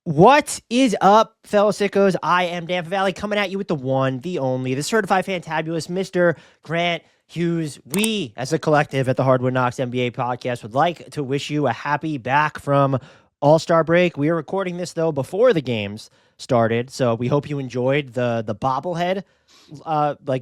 What is up, fellow sickos? I am Dan Valley coming at you with the one, the only, the certified fantabulous Mr. Grant Hughes. We, as a collective at the HardwoodKnocks NBA podcast, would like to wish you a happy back from All-Star break. We are recording this, though, before the games started, so we hope you enjoyed the bobblehead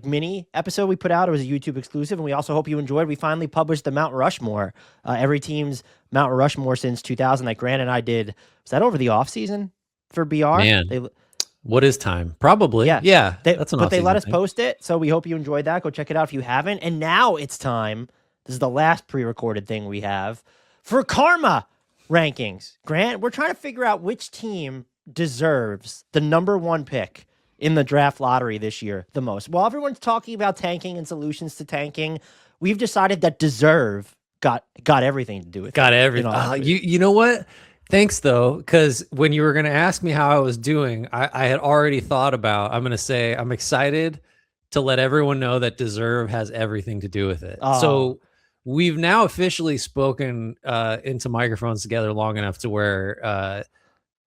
mini episode we put out. It was a YouTube exclusive, and we also hope you enjoyed. We finally published the Mount Rushmore, every team's Mount Rushmore since 2000 that Grant and I did. Was that over the off season for BR? Man, what is time? Probably. Yeah. But they let us post it, so we hope you enjoyed that. Go check it out if you haven't. And now it's time. This is the last pre-recorded thing we have for Karma rankings. Grant, we're trying to figure out which team deserves the number one pick in the draft lottery this year the most. While everyone's talking about tanking and solutions to tanking, we've decided that deserve got everything to do with it. Got everything. You know what? Thanks, though, because when you were going to ask me how I was doing, I had already thought about, I'm going to say I'm excited to let everyone know that deserve has everything to do with it. Oh. So we've now officially spoken into microphones together long enough to where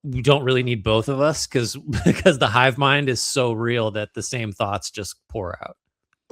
we don't really need both of us because the hive mind is so real that the same thoughts just pour out.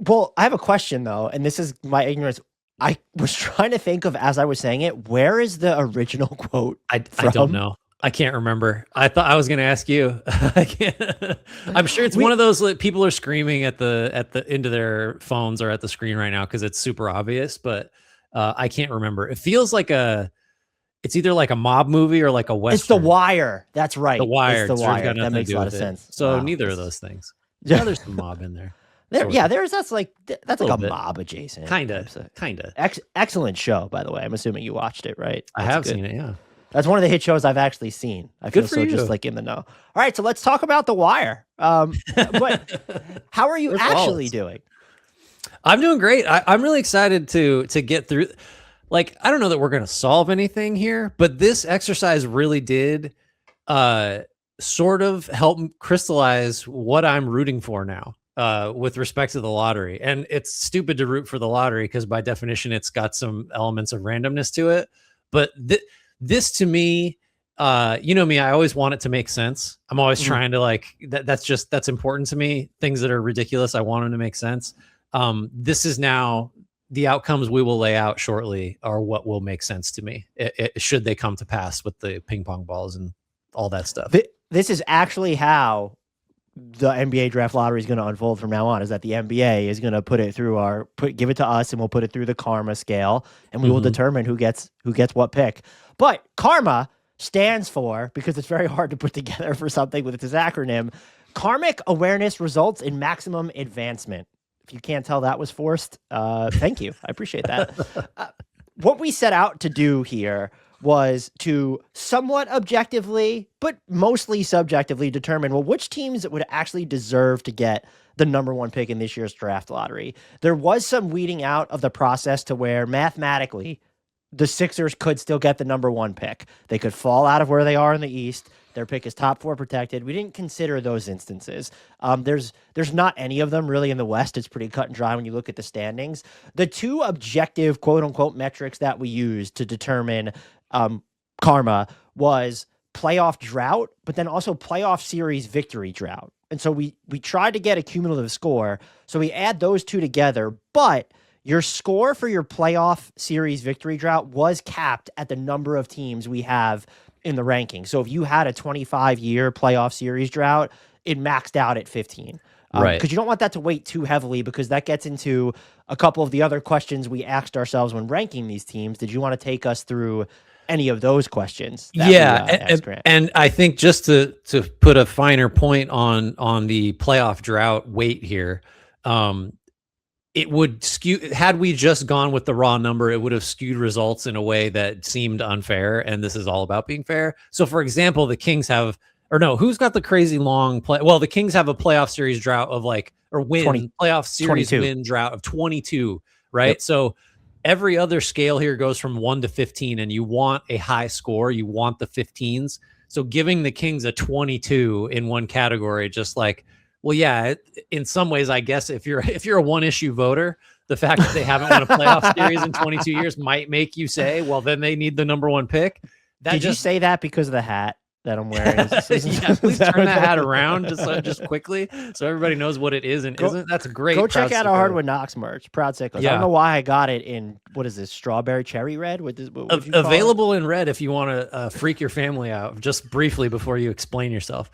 Well, I have a question, though, and this is my ignorance. I was trying to think of, as I was saying it, where is the original quote? I don't know. I can't remember. I thought I was going to ask you. I can't. I'm sure it's one of those people are screaming at the into their phones or at the screen right now because it's super obvious, but I can't remember. It feels like it's either like a mob movie or like a Western. It's The Wire. That's right. The Wire. It's The Wire. That makes a lot of sense. So neither of those things. Yeah, there's some mob in there. That's like a mob adjacent. Kind of. Excellent show, by the way. I'm assuming you watched it, right? I have seen it, yeah. That's one of the hit shows I've actually seen. I feel so just like in the know. All right, so let's talk about The Wire. But how are you actually doing? I'm doing great. I'm really excited to get through. Like, I don't know that we're going to solve anything here, but this exercise really did sort of help crystallize what I'm rooting for now. With respect to the lottery. And it's stupid to root for the lottery because by definition, it's got some elements of randomness to it. But this to me, you know me, I always want it to make sense. I'm always trying to that's important to me. Things that are ridiculous, I want them to make sense. This is now the outcomes we will lay out shortly are what will make sense to me. Should they come to pass with the ping pong balls and all that stuff. This is actually how the NBA draft lottery is going to unfold from now on, is that the NBA is going to put it through give it to us, and we'll put it through the Karma scale, and we will determine who gets what pick. But Karma stands for, because it's very hard to put together for something with this acronym, Karmic Awareness Results in Maximum Advancement. If you can't tell that was forced, thank you. I appreciate that. What we set out to do here was to somewhat objectively, but mostly subjectively determine, well, which teams would actually deserve to get the number one pick in this year's draft lottery. There was some weeding out of the process to where mathematically the Sixers could still get the number one pick. They could fall out of where they are in the East. Their pick is top 4 protected. We didn't consider those instances. There's not any of them really in the West. It's pretty cut and dry when you look at the standings. The two objective quote unquote metrics that we used to determine Karma was playoff drought, but then also playoff series victory drought. And so we tried to get a cumulative score. So we add those two together, but your score for your playoff series victory drought was capped at the number of teams we have in the ranking. So if you had a 25-year playoff series drought, it maxed out at 15. Right. Because you don't want that to weight too heavily, because that gets into a couple of the other questions we asked ourselves when ranking these teams. Did you want to take us through any of those questions? And I think just to put a finer point on the playoff drought weight here, it would skew, had we just gone with the raw number, it would have skewed results in a way that seemed unfair. And this is all about being fair. So for example, the Kings have, or no, who's got the crazy long play? Well, the Kings have a playoff series drought of playoff series 22. win drought of 22, right? Yep. So every other scale here goes from 1 to 15, and you want a high score. You want the 15s. So giving the Kings a 22 in one category, just like, well, yeah, in some ways, I guess if you're a one-issue voter, the fact that they haven't won a playoff series in 22 years might make you say, well, then they need the number one pick. Did you say that because of the hat? that I'm wearing? Yeah, please turn that hat around just quickly so everybody knows what it is and isn't. That's great. Go check out our Hardwood Knocks merch. Proud Sickos. Yeah. I don't know why I got it in, what is this, strawberry cherry red? What you call available in red if you want to freak your family out just briefly before you explain yourself.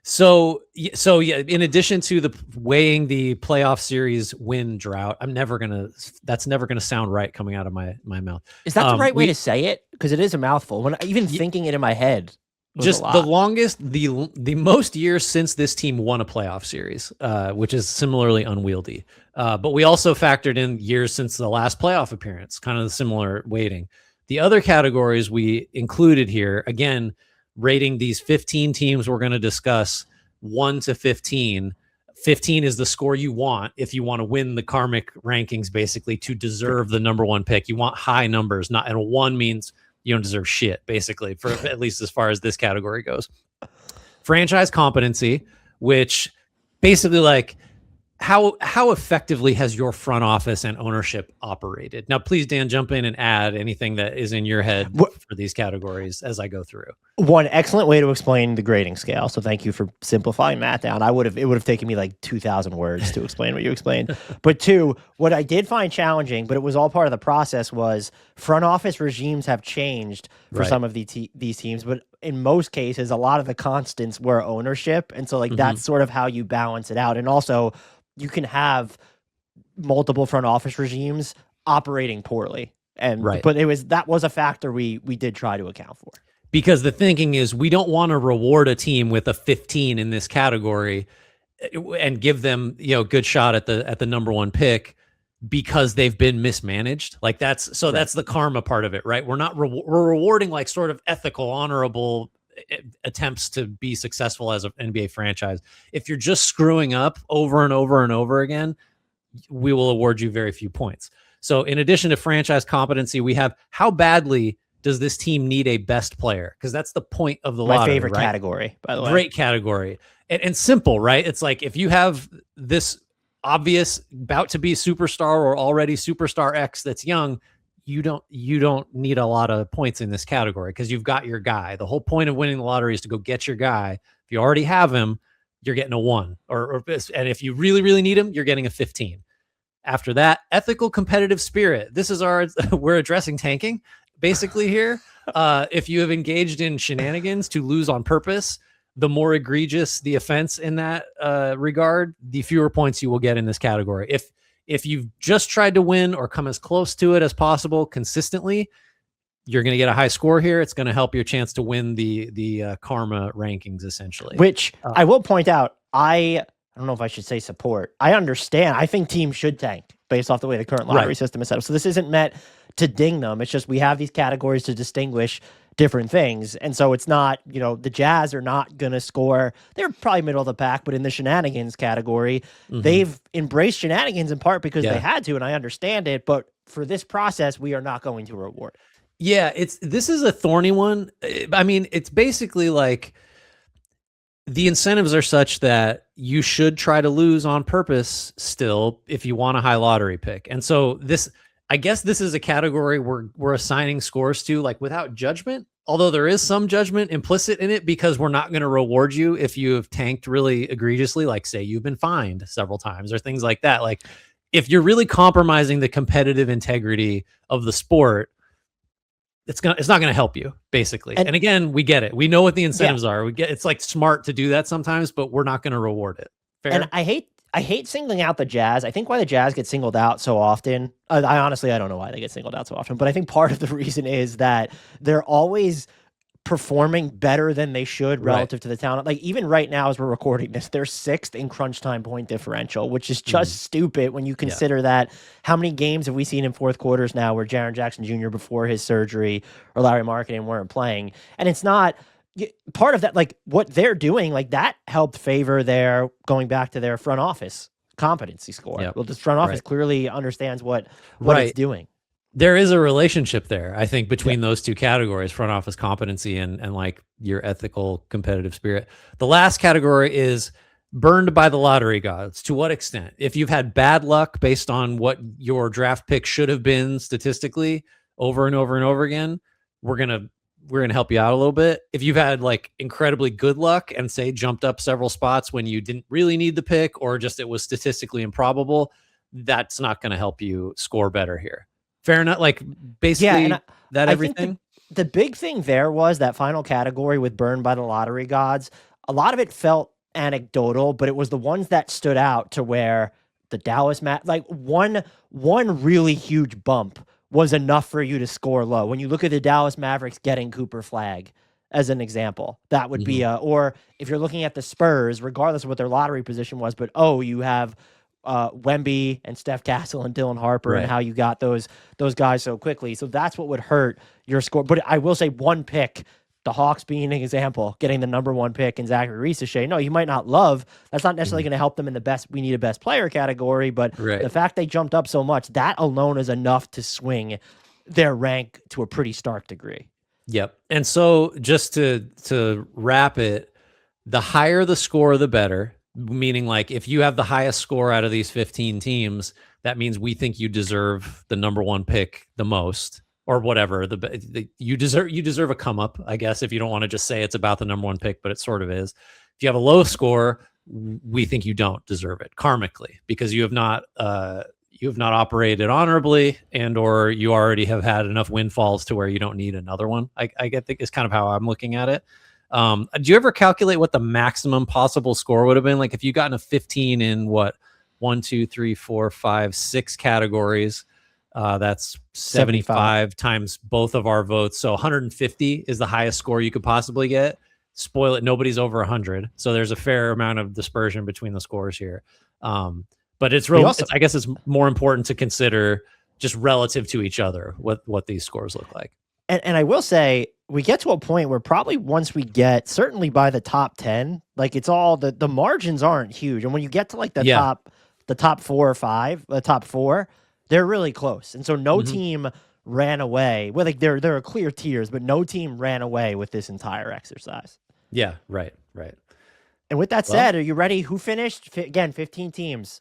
So yeah, in addition to the weighing the playoff series win drought, that's never gonna sound right coming out of my mouth. Is that the right way to say it? Because it is a mouthful. When even thinking it in my head, just the longest, the most years since this team won a playoff series, which is similarly unwieldy. But we also factored in years since the last playoff appearance, kind of the similar weighting. The other categories we included here, again, rating these 15 teams we're going to discuss 1 to 15. 15 is the score you want if you want to win the karmic rankings, basically, to deserve the number 1 pick. You want high numbers, and a 1 means you don't deserve shit, basically, for at least as far as this category goes. Franchise competency, which basically like how effectively has your front office and ownership operated? Now, please, Dan, jump in and add anything that is in your head for these categories as I go through. One excellent way to explain the grading scale. So thank you for simplifying that down. It would have taken me like 2,000 words to explain what you explained. But 2, what I did find challenging, but it was all part of the process, was front office regimes have changed for some of these teams, but in most cases, a lot of the constants were ownership, and so like that's sort of how you balance it out. And also, you can have multiple front office regimes operating poorly, and but that was a factor we did try to account for. Because the thinking is we don't want to reward a team with a 15 in this category and give them, good shot at the number 1 pick because they've been mismanaged. Like that's the karma part of it, right? We're not we're rewarding like sort of ethical, honorable attempts to be successful as an NBA franchise. If you're just screwing up over and over and over again, we will award you very few points. So in addition to franchise competency, we have how badly does this team need a best player? Because that's the point of the lottery. My favorite category, by the way. Great category. And simple, right? It's like if you have this obvious about to be superstar or already superstar X that's young, you don't need a lot of points in this category because you've got your guy. The whole point of winning the lottery is to go get your guy. If you already have him, you're getting a 1. And if you really, really need him, you're getting a 15. After that, ethical competitive spirit. This is we're addressing tanking basically here. If you have engaged in shenanigans to lose on purpose, the more egregious the offense in that regard, the fewer points you will get in this category. If you've just tried to win or come as close to it as possible consistently, you're going to get a high score here. It's going to help your chance to win the karma rankings, essentially. Which I will point out, I don't know if I should say support. I understand. I think teams should tank based off the way the current lottery system is set up. So this isn't meant to ding them. It's just we have these categories to distinguish different things. And so it's not, the Jazz are not going to score. They're probably middle of the pack, but in the shenanigans category, they've embraced shenanigans in part because they had to, and I understand it. But for this process, we are not going to reward. Yeah, this is a thorny one. I mean, it's basically like the incentives are such that you should try to lose on purpose still if you want a high lottery pick. And so I guess this is a category we're assigning scores to like without judgment, although there is some judgment implicit in it because we're not going to reward you if you have tanked really egregiously, like say you've been fined several times or things like that. Like if you're really compromising the competitive integrity of the sport, it's not going to help you basically. And again, we get it. We know what the incentives are. It's like smart to do that sometimes, but we're not going to reward it. Fair? And I hate singling out the Jazz. I think why the Jazz get singled out so often, I don't know why they get singled out so often, but I think part of the reason is that they're always performing better than they should relative to the talent. Like even right now as we're recording this, they're 6th in crunch time point differential, which is just stupid when you consider that how many games have we seen in fourth quarters now where Jaren Jackson Jr. before his surgery or Larry Markkinen weren't playing. And it's not part of that, like what they're doing, like that helped favor their going back to their front office competency score. Well, this front office clearly understands what it's doing. There is a relationship there, I think, between those two categories, front office competency and like your ethical competitive spirit. The last category is burned by the lottery gods. To what extent? If you've had bad luck based on what your draft pick should have been statistically over and over and over again, we're going to gonna help you out a little bit. If you've had like incredibly good luck and say jumped up several spots when you didn't really need the pick, or just it was statistically improbable, that's not going to help you score better here. Fair enough. Like basically and that I everything. think the big thing there was that final category with burned by the lottery gods. A lot of it felt anecdotal, but it was the ones that stood out to where the Dallas like one really huge bump was enough for you to score low. When you look at the Dallas Mavericks getting Cooper Flag as an example, that would be or if you're looking at the Spurs, regardless of what their lottery position was, but you have Wemby and Steph Castle and Dylan Harper, and how you got those guys so quickly. So that's what would hurt your score. But I will say one pick, the Hawks being an example, getting the number 1 pick in Zachary Risacher. No, you might not love. That's not necessarily going to help them in the best. We need a best player category, but the fact they jumped up so much, that alone is enough to swing their rank to a pretty stark degree. Yep. And so just to wrap it, the higher the score, the better. Meaning, like, if you have the highest score out of these 15 teams, that means we think you deserve the number 1 pick the most, or whatever. You deserve a come up, I guess, if you don't want to just say it's about the number 1 pick, but it sort of is. If you have a low score, we think you don't deserve it karmically, because you have not operated honorably, and or you already have had enough windfalls to where you don't need another one. I get is kind of how I'm looking at it. Do you ever calculate what the maximum possible score would have been? Like if you gotten a 15 in what 1, 2, 3, 4, 5, 6 categories, that's 75 times both of our votes. So 150 is the highest score you could possibly get. Spoil it. Nobody's over 100. So there's a fair amount of dispersion between the scores here. But it's real. I guess it's more important to consider just relative to each other, what these scores look like. And I will say, we get to a point where probably once we get, certainly by the top 10, like it's all the margins aren't huge. And when you get to like the top 4 or 5, the top 4, they're really close. And so no team ran away. Well, like there are clear tiers, but no team ran away with this entire exercise. Yeah, right. And with that said, are you ready? Who finished? Again, 15 teams.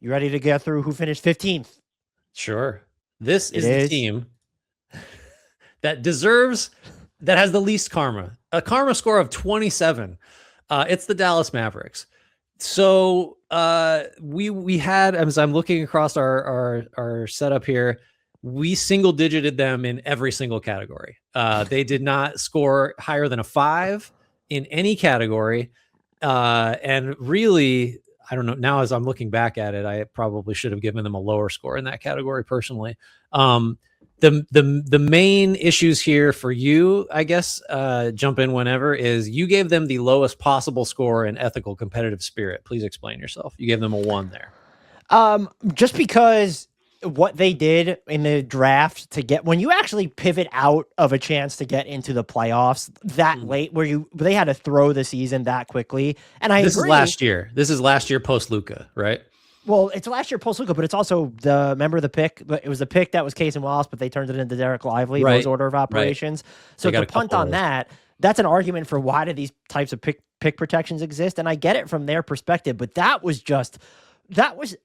You ready to get through who finished 15th? Sure. This is the team that has the least karma, a karma score of 27. It's the Dallas Mavericks. So we had, as I'm looking across our setup here, we single digited them in every single category. They did not score higher than a 5 in any category. And really, I don't know, now as I'm looking back at it, I probably should have given them a lower score in that category personally. The main issues here for you, I guess, jump in whenever, is you gave them the lowest possible score in ethical competitive spirit. Please explain yourself. You gave them a 1 there. Just because what they did in the draft to get, when you actually pivot out of a chance to get into the playoffs that late, where they had to throw the season that quickly. And this is last year. This is last year post Luka, right? Well, it's last year post Luka, but it's also remember the pick? It was the pick that was Case and Wallace, but they turned it into Derek Lively, those order of operations. So to punt on that's an argument for why do these types of pick protections exist. And I get it from their perspective, but that was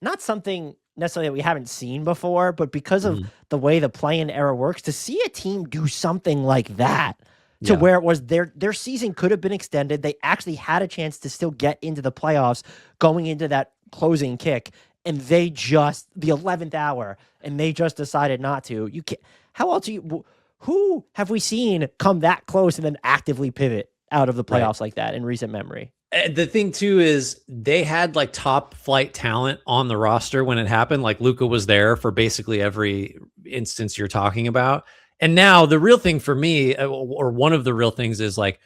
not something necessarily that we haven't seen before, but because of the way the play-in era works, to see a team do something like that to where it was their season could have been extended. They actually had a chance to still get into the playoffs going into that closing kick, and they just the 11th hour, and they just decided not to. You can't. How else who have we seen come that close and then actively pivot out of the playoffs like that in recent memory? And the thing too is they had like top flight talent on the roster when it happened. Like Luka was there for basically every instance you're talking about. And now the real thing for me, or one of the real things, is like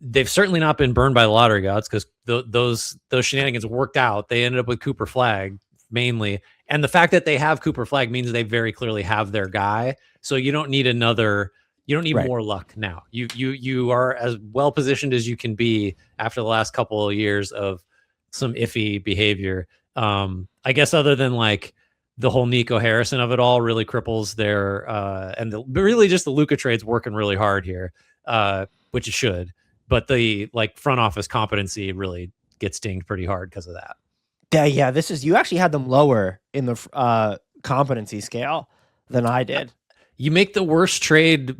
they've certainly not been burned by the lottery gods, because those shenanigans worked out. They ended up with Cooper Flag mainly, and the fact that they have Cooper Flag means they very clearly have their guy. So you don't need another. You don't need more luck now. You are as well positioned as you can be after the last couple of years of some iffy behavior. I guess other than like the whole Nico Harrison of it all really cripples their really just the Luka trade's working really hard here, which it should. But the like front office competency really gets dinged pretty hard because of that. Yeah. This is, you actually had them lower in the competency scale than I did. You make the worst trade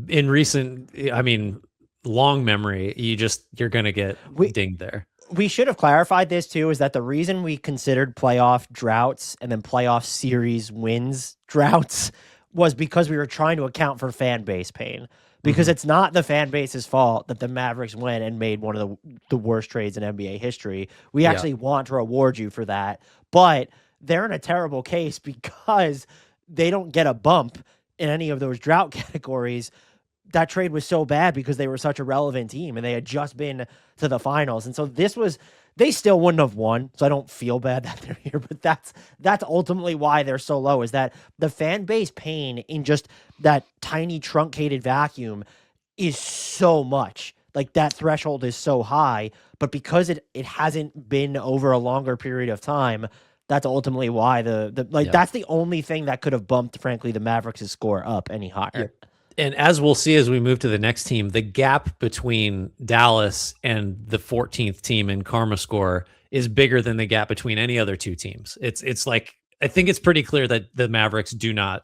in recent, I mean, long memory. You're going to get dinged there. We should have clarified this too, is that the reason we considered playoff droughts and then playoff series wins droughts was because we were trying to account for fan base pain. Because it's not the fan base's fault that the Mavericks went and made one of the worst trades in NBA history. We actually want to reward you for that. But they're in a terrible case because they don't get a bump in any of those drought categories. That trade was so bad because they were such a relevant team and they had just been to the finals. And so they still wouldn't have won. So I don't feel bad that they're here, but that's ultimately why they're so low, is that the fan base pain in just that tiny truncated vacuum is so much. Like that threshold is so high, but because it hasn't been over a longer period of time, that's ultimately why that's the only thing that could have bumped, frankly, the Mavericks' score up any higher. Yeah. And as we'll see as we move to the next team, the gap between Dallas and the 14th team in Karma score is bigger than the gap between any other two teams. It's like, I think it's pretty clear that the Mavericks do not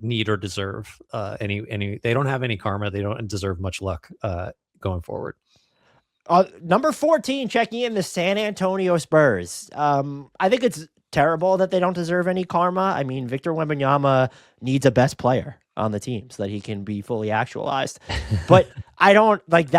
need or deserve any. They don't have any karma. They don't deserve much luck going forward. Number 14, checking in, the San Antonio Spurs. I think it's terrible that they don't deserve any karma. I mean, Victor Wembanyama needs a best player on the team so that he can be fully actualized. But I don't like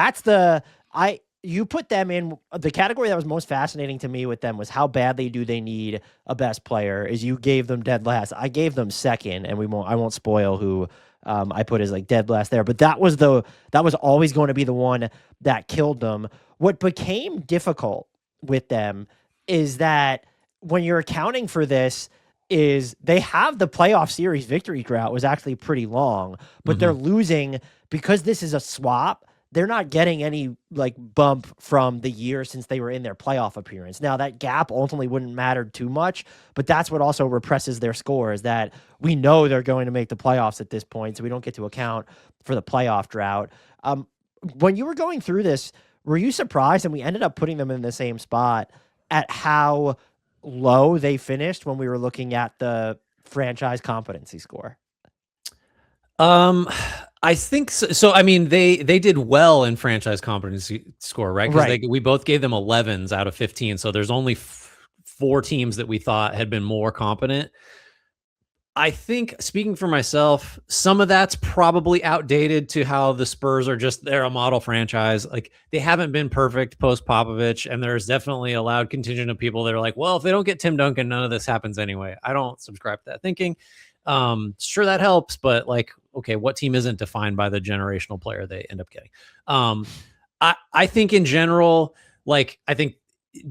you put them in the category that was most fascinating to me with them was how badly do they need a best player, is you gave them dead last. I gave them second, and I won't spoil who I put as like dead last there, but that was always going to be the one that killed them. What became difficult with them is that when you're accounting for this, is they have the playoff series victory drought was actually pretty long, but they're losing because this is a swap. They're not getting any like bump from the year since they were in their playoff appearance. Now that gap ultimately wouldn't matter too much, but that's what also represses their score, is that we know they're going to make the playoffs at this point, so we don't get to account for the playoff drought. When you were going through this, were you surprised, and we ended up putting them in the same spot, at how low they finished when we were looking at the franchise competency score? I think so. So I mean, they did well in franchise competency score, right? Because we both gave them 11s out of 15. So there's only 4 teams that we thought had been more competent. I think, speaking for myself, some of that's probably outdated to how the Spurs they're a model franchise. Like, they haven't been perfect post Popovich, and there's definitely a loud contingent of people that are like, well, if they don't get Tim Duncan, none of this happens anyway. I don't subscribe to that thinking. Sure, that helps, but like, okay, what team isn't defined by the generational player they end up getting? I think in general, like, I think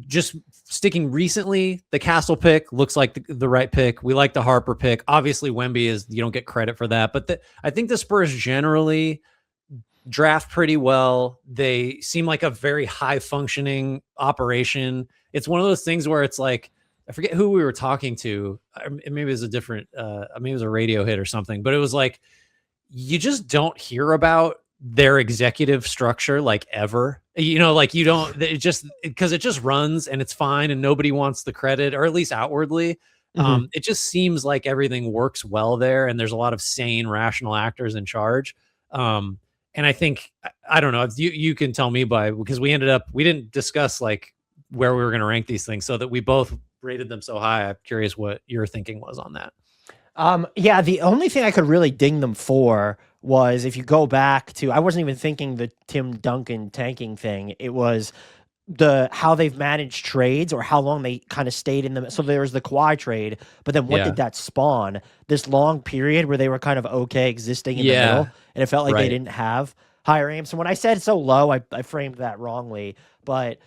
just sticking recently, the Castle pick looks like the right pick. We like the Harper pick. Obviously, Wemby you don't get credit for that, but I think the Spurs generally draft pretty well. They seem like a very high functioning operation. It's one of those things where it's like, I forget who we were talking to. Maybe it was a different, maybe it was a radio hit or something, but it was like, you just don't hear about their executive structure like ever, like you don't, because it just runs and it's fine and nobody wants the credit, or at least outwardly. It just seems like everything works well there, and there's a lot of sane, rational actors in charge. And I think, I don't know, you can tell me because we didn't discuss like where we were going to rank these things, so that we both rated them so high. I'm curious what your thinking was on that. Yeah, the only thing I could really ding them for was, if you go back to, I wasn't even thinking the Tim Duncan tanking thing. It was how they've managed trades, or how long they kind of stayed in them. So there was the Kawhi trade, but then what did that spawn? This long period where they were kind of okay existing in the middle, and it felt like they didn't have higher aim. So when I said so low, I framed that wrongly, but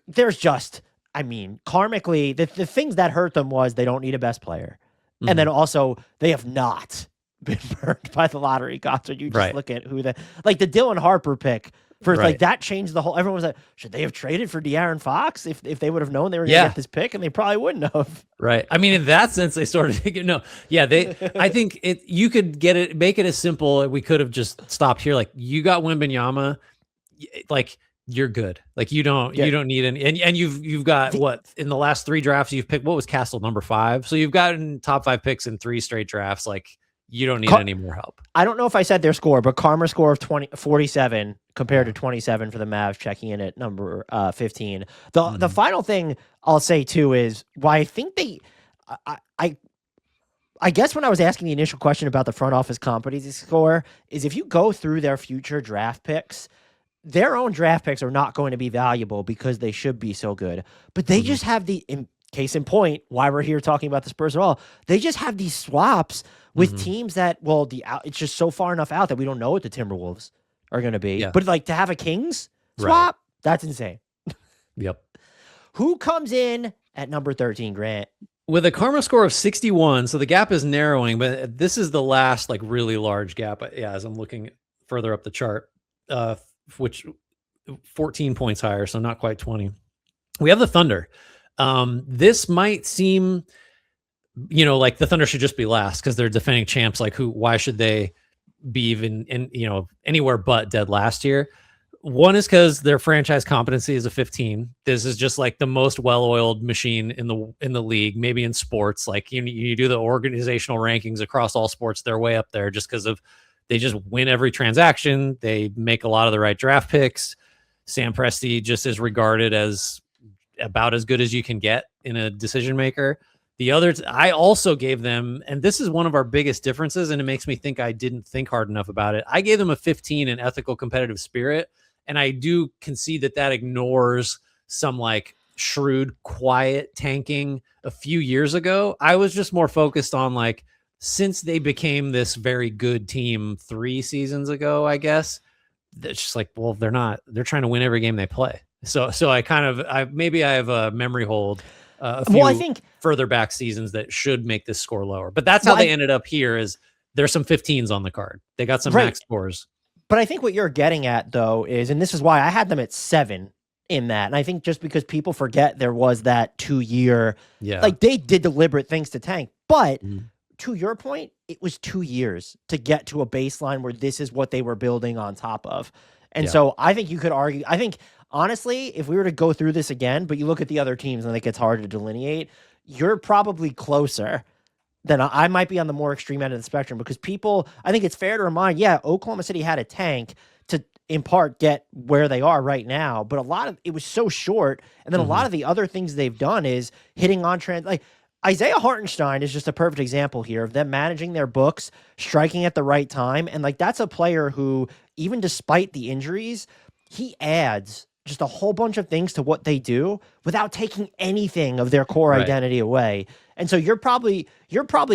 there's just, I mean, karmically, the things that hurt them was they don't need a best player. And then also, they have not been burned by the lottery gods. You just look at who the Dylan Harper pick first, like that changed the whole. Everyone was like, should they have traded for De'Aaron Fox if they would have known they were going to get this pick? And they probably wouldn't have. Right. I mean, in that sense, they started thinking, I think you could make it as simple. We could have just stopped here. Like, you got Wembanyama, like, you're good. Like, you don't need any, and you've got what in the last 3 drafts you've picked. What was Castle, number 5? So you've gotten top 5 picks in 3 straight drafts. Like, you don't need any more help. I don't know if I said their score, but Karma's score of 47 compared to 27 for the Mavs, checking in at number 15. The final thing I'll say too is why I think I guess when I was asking the initial question about the front office competency score is if you go through their future draft picks, their own draft picks are not going to be valuable because they should be so good, but they just have case in point, why we're here talking about the Spurs at all. They just have these swaps with teams that, well, it's just so far enough out that we don't know what the Timberwolves are going to be. Yeah. But like to have a Kings swap, that's insane. Yep. Who comes in at number 13, Grant? With a karma score of 61, so the gap is narrowing, but this is the last like really large gap. Yeah, as I'm looking further up the chart, which 14 points higher, so not quite 20. We have the Thunder. This might seem, like the Thunder should just be last because they're defending champs. Like why should they be even anywhere but dead last year? One is because their franchise competency is a 15. This is just like the most well-oiled machine in the league, maybe in sports. Like you do the organizational rankings across all sports, they're way up there just because they just win every transaction. They make a lot of the right draft picks. Sam Presti just is regarded as about as good as you can get in a decision maker. The others, I also gave them, and this is one of our biggest differences, and it makes me think I didn't think hard enough about it. I gave them a 15 in ethical competitive spirit, and I do concede that ignores some like shrewd, quiet tanking a few years ago. I was just more focused on like, since they became this very good team 3 seasons ago, I guess, it's just like, well, they're trying to win every game they play. So I have a memory hold a few I think further back seasons that should make this score lower. But that's how they ended up here is there's some 15s on the card. They got some max scores. But I think what you're getting at, though, is, and this is why I had them at 7 in that. And I think just because people forget there was that 2-year, like they did deliberate things to tank. But to your point, it was 2 years to get to a baseline where this is what they were building on top of. And so I think you could argue, honestly, if we were to go through this again, but you look at the other teams and it gets hard to delineate, you're probably closer than I might be on the more extreme end of the spectrum because I think it's fair to remind, Oklahoma City had a tank to, in part, get where they are right now, but it was so short. And then a lot of the other things they've done is hitting on trends. Like Isaiah Hartenstein is just a perfect example here of them managing their books, striking at the right time. And like, that's a player who, even despite the injuries, he adds just a whole bunch of things to what they do without taking anything of their core identity away. And so you're probably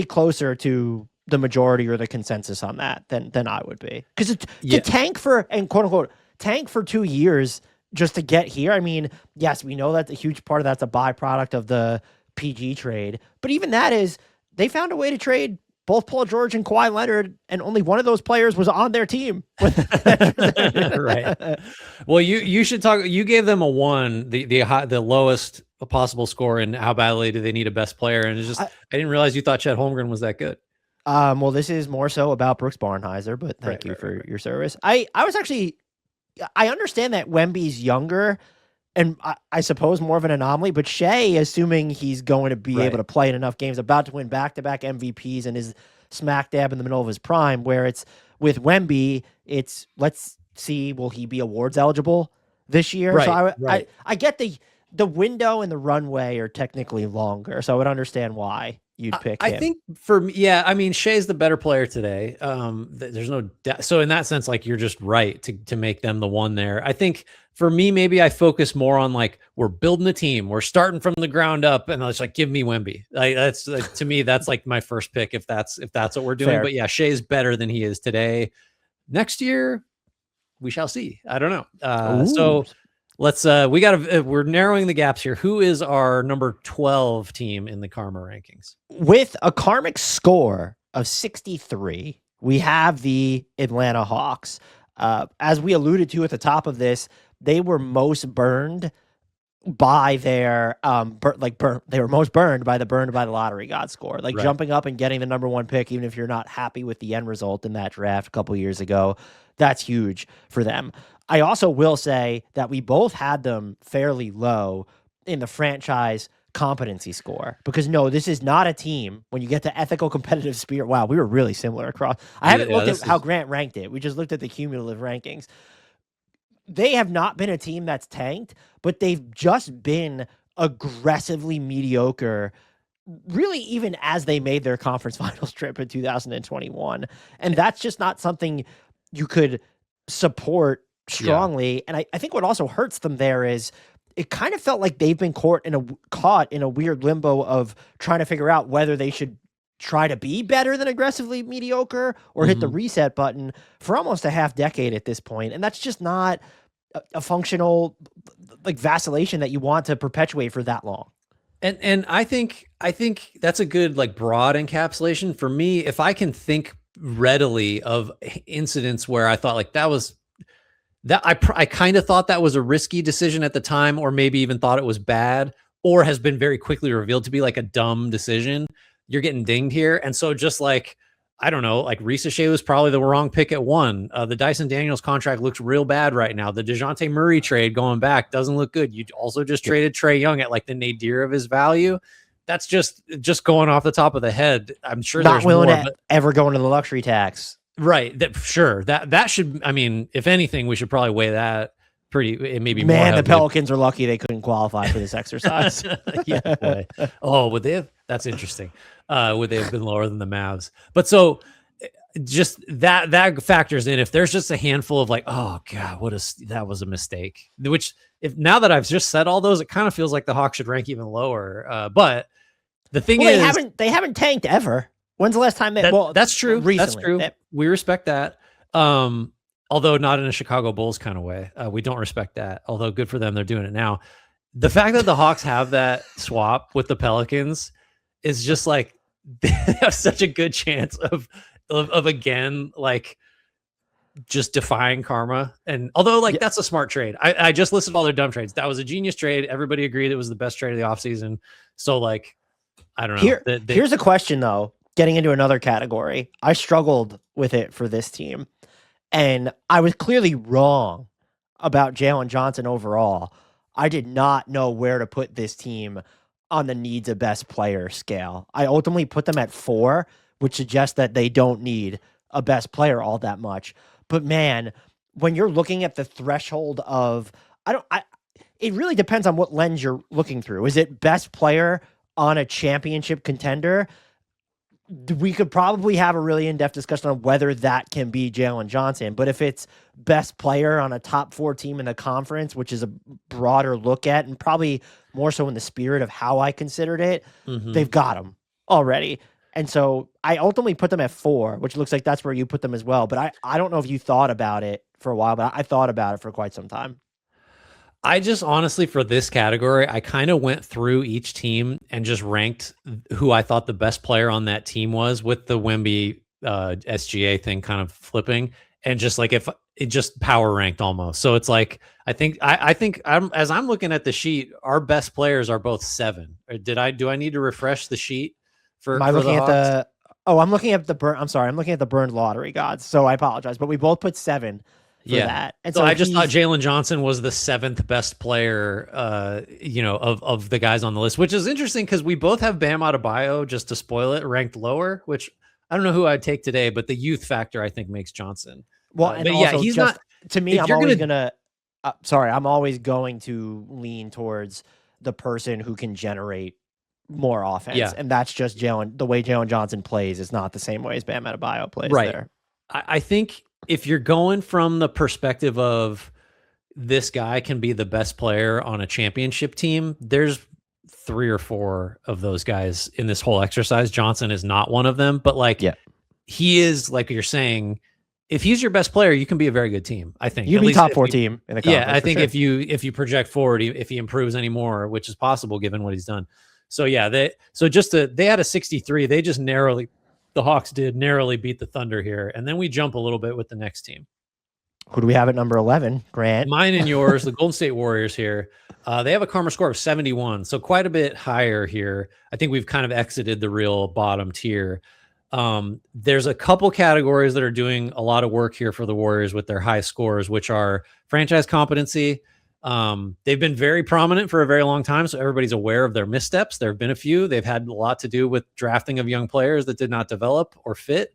closer to the majority or the consensus on that than I would be. Because to tank for, and quote unquote, tank for 2 years just to get here. I mean, yes, we know that a huge part of that's a byproduct of the PG trade, but even that is, they found a way to trade both Paul George and Kawhi Leonard, and only one of those players was on their team. Right. Well, you should talk. You gave them a 1, the lowest possible score, and how badly do they need a best player? And it's just I didn't realize you thought Chet Holmgren was that good. Well, this is more so about Brooks Barnhizer, but thank you for your service. I understand that Wemby's younger, and I suppose more of an anomaly, but Shea, assuming he's going to be able to play in enough games, about to win back-to-back MVPs and is smack dab in the middle of his prime, where it's with Wemby, it's let's see, will he be awards eligible this year? Right, so I get the window and the runway are technically longer, so I would understand why you'd pick him. I think for me, I mean, Shea's the better player today. There's no doubt. So in that sense, like you're just right to make them the one there. I think for me, maybe I focus more on like, we're building a team, we're starting from the ground up, and it's like, give me Wemby. Like that's to me, that's like my first pick if that's what we're doing. Fair. But Shea's better than he is today. Next year, we shall see. I don't know. So let's we're narrowing the gaps here. Who is our number 12 team in the Karma rankings? With a karmic score of 63, we have the Atlanta Hawks. As we alluded to at the top of this, they were most burned by their they were most burned by the lottery god score, like jumping up and getting the number 1 pick, even if you're not happy with the end result in that draft a couple years ago. That's huge for them. I also will say that we both had them fairly low in the franchise competency score. Because no, this is not a team. When you get to ethical competitive spirit, wow, we were really similar across. I haven't looked at how Grant ranked it. We just looked at the cumulative rankings. They have not been a team that's tanked, but they've just been aggressively mediocre, really, even as they made their conference finals trip in 2021. And that's just not something you could support strongly. Yeah. And I think what also hurts them there is it kind of felt like they've been caught in a weird limbo of trying to figure out whether they should try to be better than aggressively mediocre or hit the reset button for almost a half decade at this point. And that's just not a functional like vacillation that you want to perpetuate for that long. And I think that's a good like broad encapsulation for me. If I can think readily of incidents where I thought like I kind of thought that was a risky decision at the time, or maybe even thought it was bad, or has been very quickly revealed to be like a dumb decision, you're getting dinged here. And so just like, I don't know, like Ricochet was probably the wrong pick at 1. The Dyson Daniels contract looks real bad right now. The DeJounte Murray trade going back doesn't look good. You also just traded Trae Young at like the nadir of his value. That's just going off the top of the head. I'm sure not there's willing more, to ever go into the luxury tax. Right. That should, I mean, if anything, we should probably weigh that pretty, it may be more heavily. The Pelicans are lucky they couldn't qualify for this exercise. Yeah. Boy. Oh, would they have? That's interesting. Would they have been lower than the Mavs? But so just that factors in. If there's just a handful of like, oh God, that was a mistake. Which now that I've just said all those, it kind of feels like the Hawks should rank even lower. But the thing is, they haven't tanked ever. When's the last time that's true. Recently. That's true. We respect that. Although not in a Chicago Bulls kind of way. We don't respect that. Although good for them, they're doing it now. The fact that the Hawks have that swap with the Pelicans is just like they have such a good chance of again like just defying karma. And although like that's a smart trade. I just listed all their dumb trades. That was a genius trade. Everybody agreed it was the best trade of the offseason. So like I don't know. Here's a question though. Getting into another category, I struggled with it for this team, and I was clearly wrong about Jalen Johnson overall. I did not know where to put this team on the needs a best player scale. I ultimately put them at 4, which suggests that they don't need a best player all that much. But man, when you're looking at the threshold of, it really depends on what lens you're looking through. Is it best player on a championship contender? We could probably have a really in-depth discussion on whether that can be Jalen Johnson. But if it's best player on a top 4 team in the conference, which is a broader look at, and probably more so in the spirit of how I considered it, they've got him already. And so I ultimately put them at 4, which looks like that's where you put them as well. But I don't know if you thought about it for a while, but I thought about it for quite some time. I just honestly, for this category, I kind of went through each team and just ranked who I thought the best player on that team was, with the Wemby SGA thing kind of flipping, and just like if it just power ranked almost. So it's like I think as I'm looking at the sheet, our best players are both 7. Or do I need to refresh the sheet for? Am I looking at the? Oh, I'm looking at the burn. I'm sorry, I'm looking at the burned lottery gods. So I apologize, but we both put 7. That. And so I just thought Jalen Johnson was the 7th best player, of the guys on the list, which is interesting because we both have Bam Adebayo, just to spoil it, ranked lower, which I don't know who I'd take today, but the youth factor I think makes Johnson. Well, and also he's not, to me, I'm always going to lean towards the person who can generate more offense. Yeah. And that's just the way Jalen Johnson plays is not the same way as Bam Adebayo plays there. I think if you're going from the perspective of this guy can be the best player on a championship team, there's 3 or 4 of those guys in this whole exercise. Johnson is not one of them, but he is, like you're saying, if he's your best player, you can be a very good team. I think you'd be top 4 team in the conference. Yeah, I think if you project forward, if he improves anymore, which is possible given what he's done. So yeah, they had a 63. They just the Hawks did narrowly beat the Thunder here. And then we jump a little bit with the next team. Who do we have at number 11, Grant? Mine and yours, the Golden State Warriors here. They have a karma score of 71, so quite a bit higher here. I think we've kind of exited the real bottom tier. There's a couple categories that are doing a lot of work here for the Warriors with their high scores, which are franchise competency, They've been very prominent for a very long time, so everybody's aware of their missteps. There have been a few. They've had a lot to do with drafting of young players that did not develop or fit.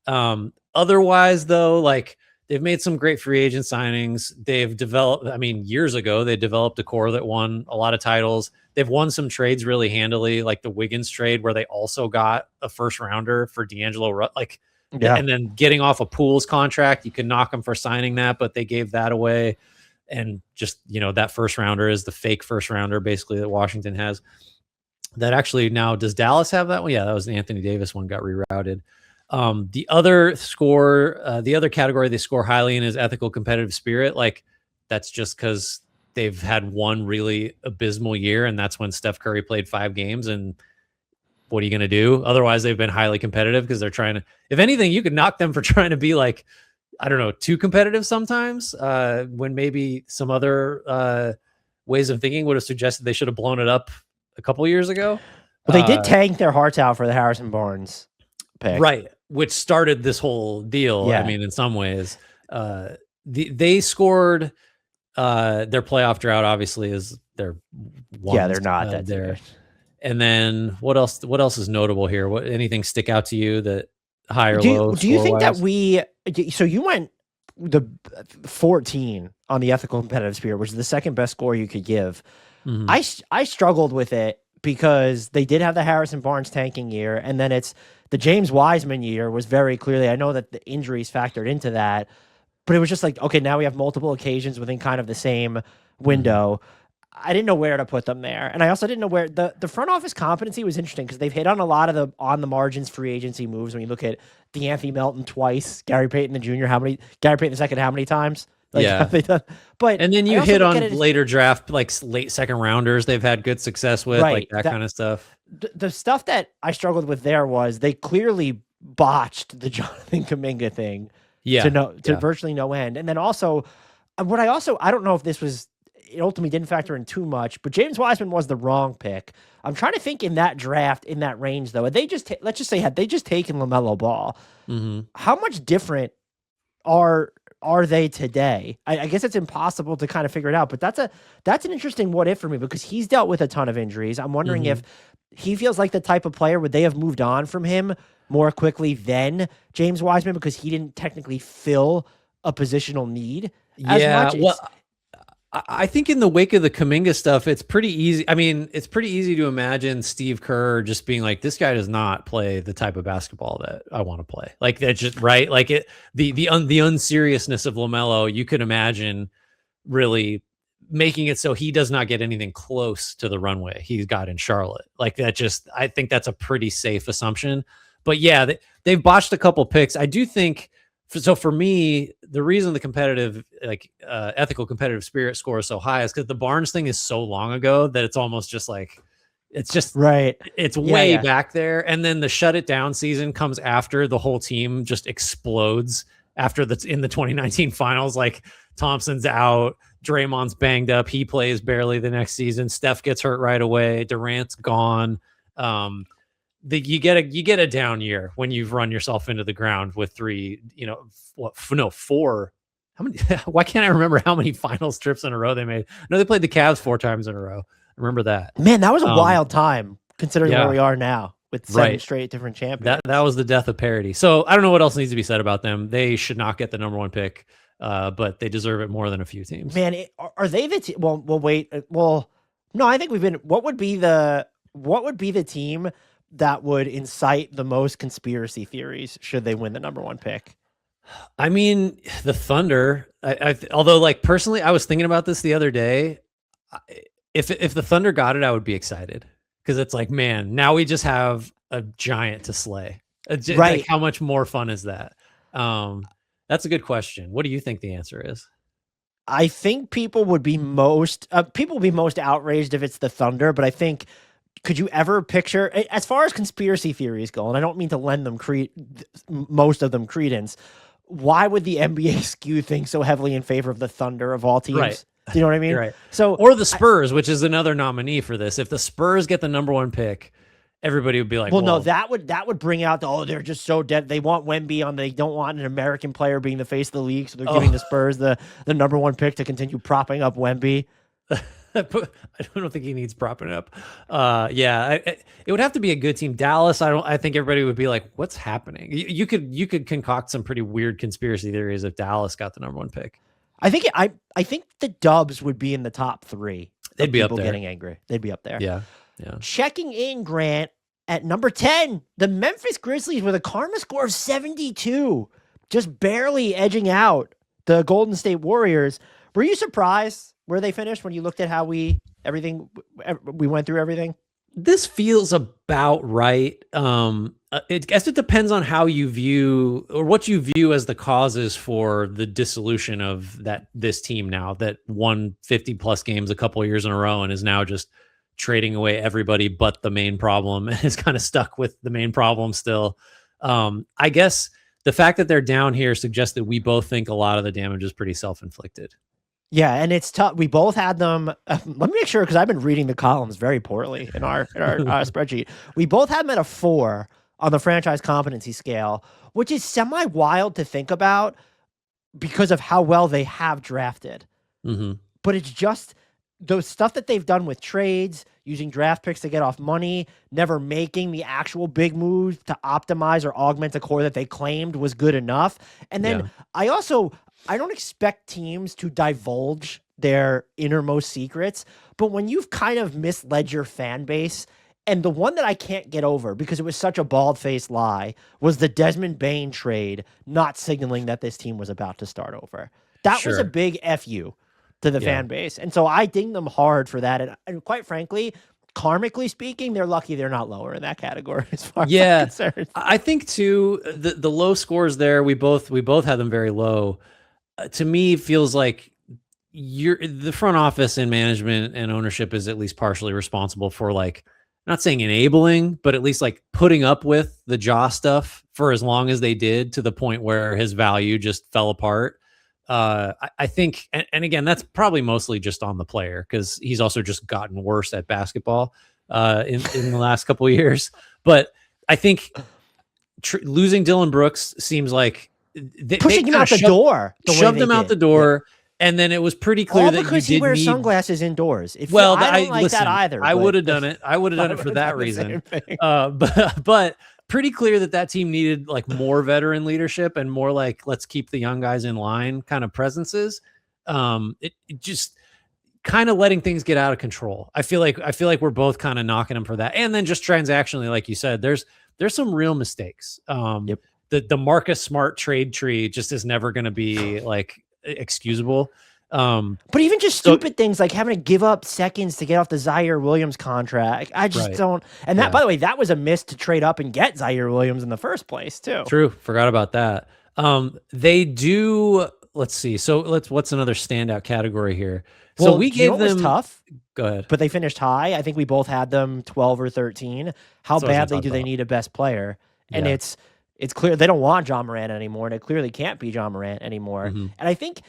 Otherwise, though, like they've made some great free agent signings. They've developed, I mean, years ago, they developed a core that won a lot of titles. They've won some trades really handily, like the Wiggins trade, where they also got a first rounder for D'Angelo. And then getting off a Pools contract, you can knock them for signing that, but they gave that away. And just, that first rounder is the fake first rounder, basically, that Washington has. That actually now, does Dallas have that one? Yeah, that was the Anthony Davis one, got rerouted. The other category they score highly in is ethical competitive spirit. Like that's just because they've had one really abysmal year, and that's when Steph Curry played 5 games. And what are you going to do? Otherwise, they've been highly competitive because they're trying to, if anything, you could knock them for trying to be like, I don't know, too competitive sometimes, when maybe some other ways of thinking would have suggested they should have blown it up a couple years ago. Well, they did tank their hearts out for the Harrison Barnes pick. Right, which started this whole deal. Yeah. I mean, in some ways, they scored their playoff drought. Obviously, is their one. Yeah, they're not there. And then what else? What else is notable here? What anything stick out to you that high or low? Do you think that so you went the 14 on the ethical competitive spirit, which is the second best score you could give. Mm-hmm. I struggled with it because they did have the Harrison Barnes tanking year, and then it's the James Wiseman year was very clearly, I know that the injuries factored into that, but it was just like, okay, now we have multiple occasions within kind of the same window. Mm-hmm. I didn't know where to put them there. And I also didn't know where the front office competency was interesting because they've hit on a lot of the on the margins free agency moves. When you look at DeAnthony Melton twice, Gary Payton the Jr., Gary Payton the II, how many times? Like, yeah. They done? But and then you hit on later draft, like late second rounders, they've had good success with, right, like that kind of stuff. The stuff that I struggled with there was they clearly botched the Jonathan Kuminga thing to virtually no end. And then also, I don't know if this was, it ultimately didn't factor in too much, but James Wiseman was the wrong pick. I'm trying to think in that draft, in that range, though. They just, let's just say, had they just taken LaMelo Ball, how much different are they today? I guess it's impossible to kind of figure it out, but that's an interesting what if for me because he's dealt with a ton of injuries. I'm wondering if he feels like the type of player, would they have moved on from him more quickly than James Wiseman because he didn't technically fill a positional need as much? Well, I think in the wake of the Kuminga stuff, it's pretty easy. I mean, it's pretty easy to imagine Steve Kerr just being like, this guy does not play the type of basketball that I want to play. Like that's just right. Like the unseriousness of LaMelo, you could imagine really making it so he does not get anything close to the runway he's got in Charlotte. Like that I think that's a pretty safe assumption, but yeah, they've botched a couple picks. I do think, so for me, the reason the competitive, ethical competitive spirit score is so high is because the Barnes thing is so long ago that it's almost just like, it's just right. It's way back there. And then the shut it down season comes after the whole team just explodes after in the 2019 finals. Like Thompson's out, Draymond's banged up. He plays barely the next season. Steph gets hurt right away. Durant's gone. You get a down year when you've run yourself into the ground with 4. How many? Why can't I remember how many finals trips in a row they made? No, they played the Cavs 4 times in a row. I remember that. Man, that was a wild time considering where we are now with 7 straight different champions. That was the death of parity. So I don't know what else needs to be said about them. They should not get the number 1 pick, but they deserve it more than a few teams. Man, are they the team? Well, wait. Well, no, I think we've been. What would be the team that would incite the most conspiracy theories should they win the number 1 pick? I mean, the Thunder. Although, like personally, I was thinking about this the other day. If the Thunder got it, I would be excited because it's like, man, now we just have a giant to slay. Right? Like, how much more fun is that? That's a good question. What do you think the answer is? I think people would be most outraged if it's the Thunder, but I think. Could you ever picture, as far as conspiracy theories go, and I don't mean to lend them most of them credence, why would the NBA skew things so heavily in favor of the Thunder of all teams? Right. Do you know what I mean? Right. So, or the Spurs, which is another nominee for this. If the Spurs get the number 1 pick everybody would be like, well, no, well, that would bring out they're just so dead. They want Wemby on. They don't want an American player being the face of the league, so they're giving the Spurs the number one pick to continue propping up Wemby. I don't think he needs propping up. It would have to be a good team. Dallas, I think everybody would be like, what's happening? You could concoct some pretty weird conspiracy theories if Dallas got the number one pick. I think the Dubs would be in the top 3. They'd be up people there. getting angry. They'd be up there. Yeah. Checking in, Grant, at number 10, the Memphis Grizzlies with a karma score of 72, just barely edging out the Golden State Warriors. Were you surprised where they finished when you looked at how we went through everything? This feels about right. I guess it depends on how you view or what you view as the causes for the dissolution of this team now that won 50 plus games a couple of years in a row and is now just trading away everybody but the main problem and is kind of stuck with the main problem still. I guess the fact that they're down here suggests that we both think a lot of the damage is pretty self-inflicted. Yeah, and it's tough. We both had them. Let me make sure, because I've been reading the columns very poorly in our spreadsheet. We both had them at a 4 on the franchise competency scale, which is semi-wild to think about because of how well they have drafted. Mm-hmm. But it's just the stuff that they've done with trades, using draft picks to get off money, never making the actual big moves to optimize or augment a core that they claimed was good enough. And then I don't expect teams to divulge their innermost secrets, but when you've kind of misled your fan base, and the one that I can't get over because it was such a bald-faced lie was the Desmond Bane trade, not signaling that this team was about to start over. That was a big FU to the fan base. And so I ding them hard for that. And quite frankly, karmically speaking, they're lucky they're not lower in that category as far as I'm concerned. I think too, the low scores there, we both had them very low. To me, feels like the front office and management and ownership is at least partially responsible for, like, not saying enabling, but at least like putting up with the Ja stuff for as long as they did, to the point where his value just fell apart. I think, and again, that's probably mostly just on the player, because he's also just gotten worse at basketball in the last couple of years. But I think losing Dylan Brooks seems like pushing him out the door, shoved him out the door. And then it was pretty clear that because he wears sunglasses indoors. I don't like that either. I would have done it. I would have done it for that reason. But pretty clear that team needed like more veteran leadership and more like, let's keep the young guys in line kind of presences. It just kind of letting things get out of control. I feel like we're both kind of knocking them for that. And then just transactionally, like you said, there's some real mistakes. The Marcus Smart trade tree just is never going to be like excusable. But even just stupid things like having to give up seconds to get off the Zaire Williams contract, I just don't. And that, by the way, that was a miss to trade up and get Zaire Williams in the first place too. True, forgot about that. They do. Let's see. So what's another standout category here? Well, so we gave them tough. Go ahead. But they finished high. I think we both had them 12 or 13. How badly do they need a best player? And it's clear they don't want John Morant anymore, and it clearly can't be John Morant anymore. Mm-hmm. And I think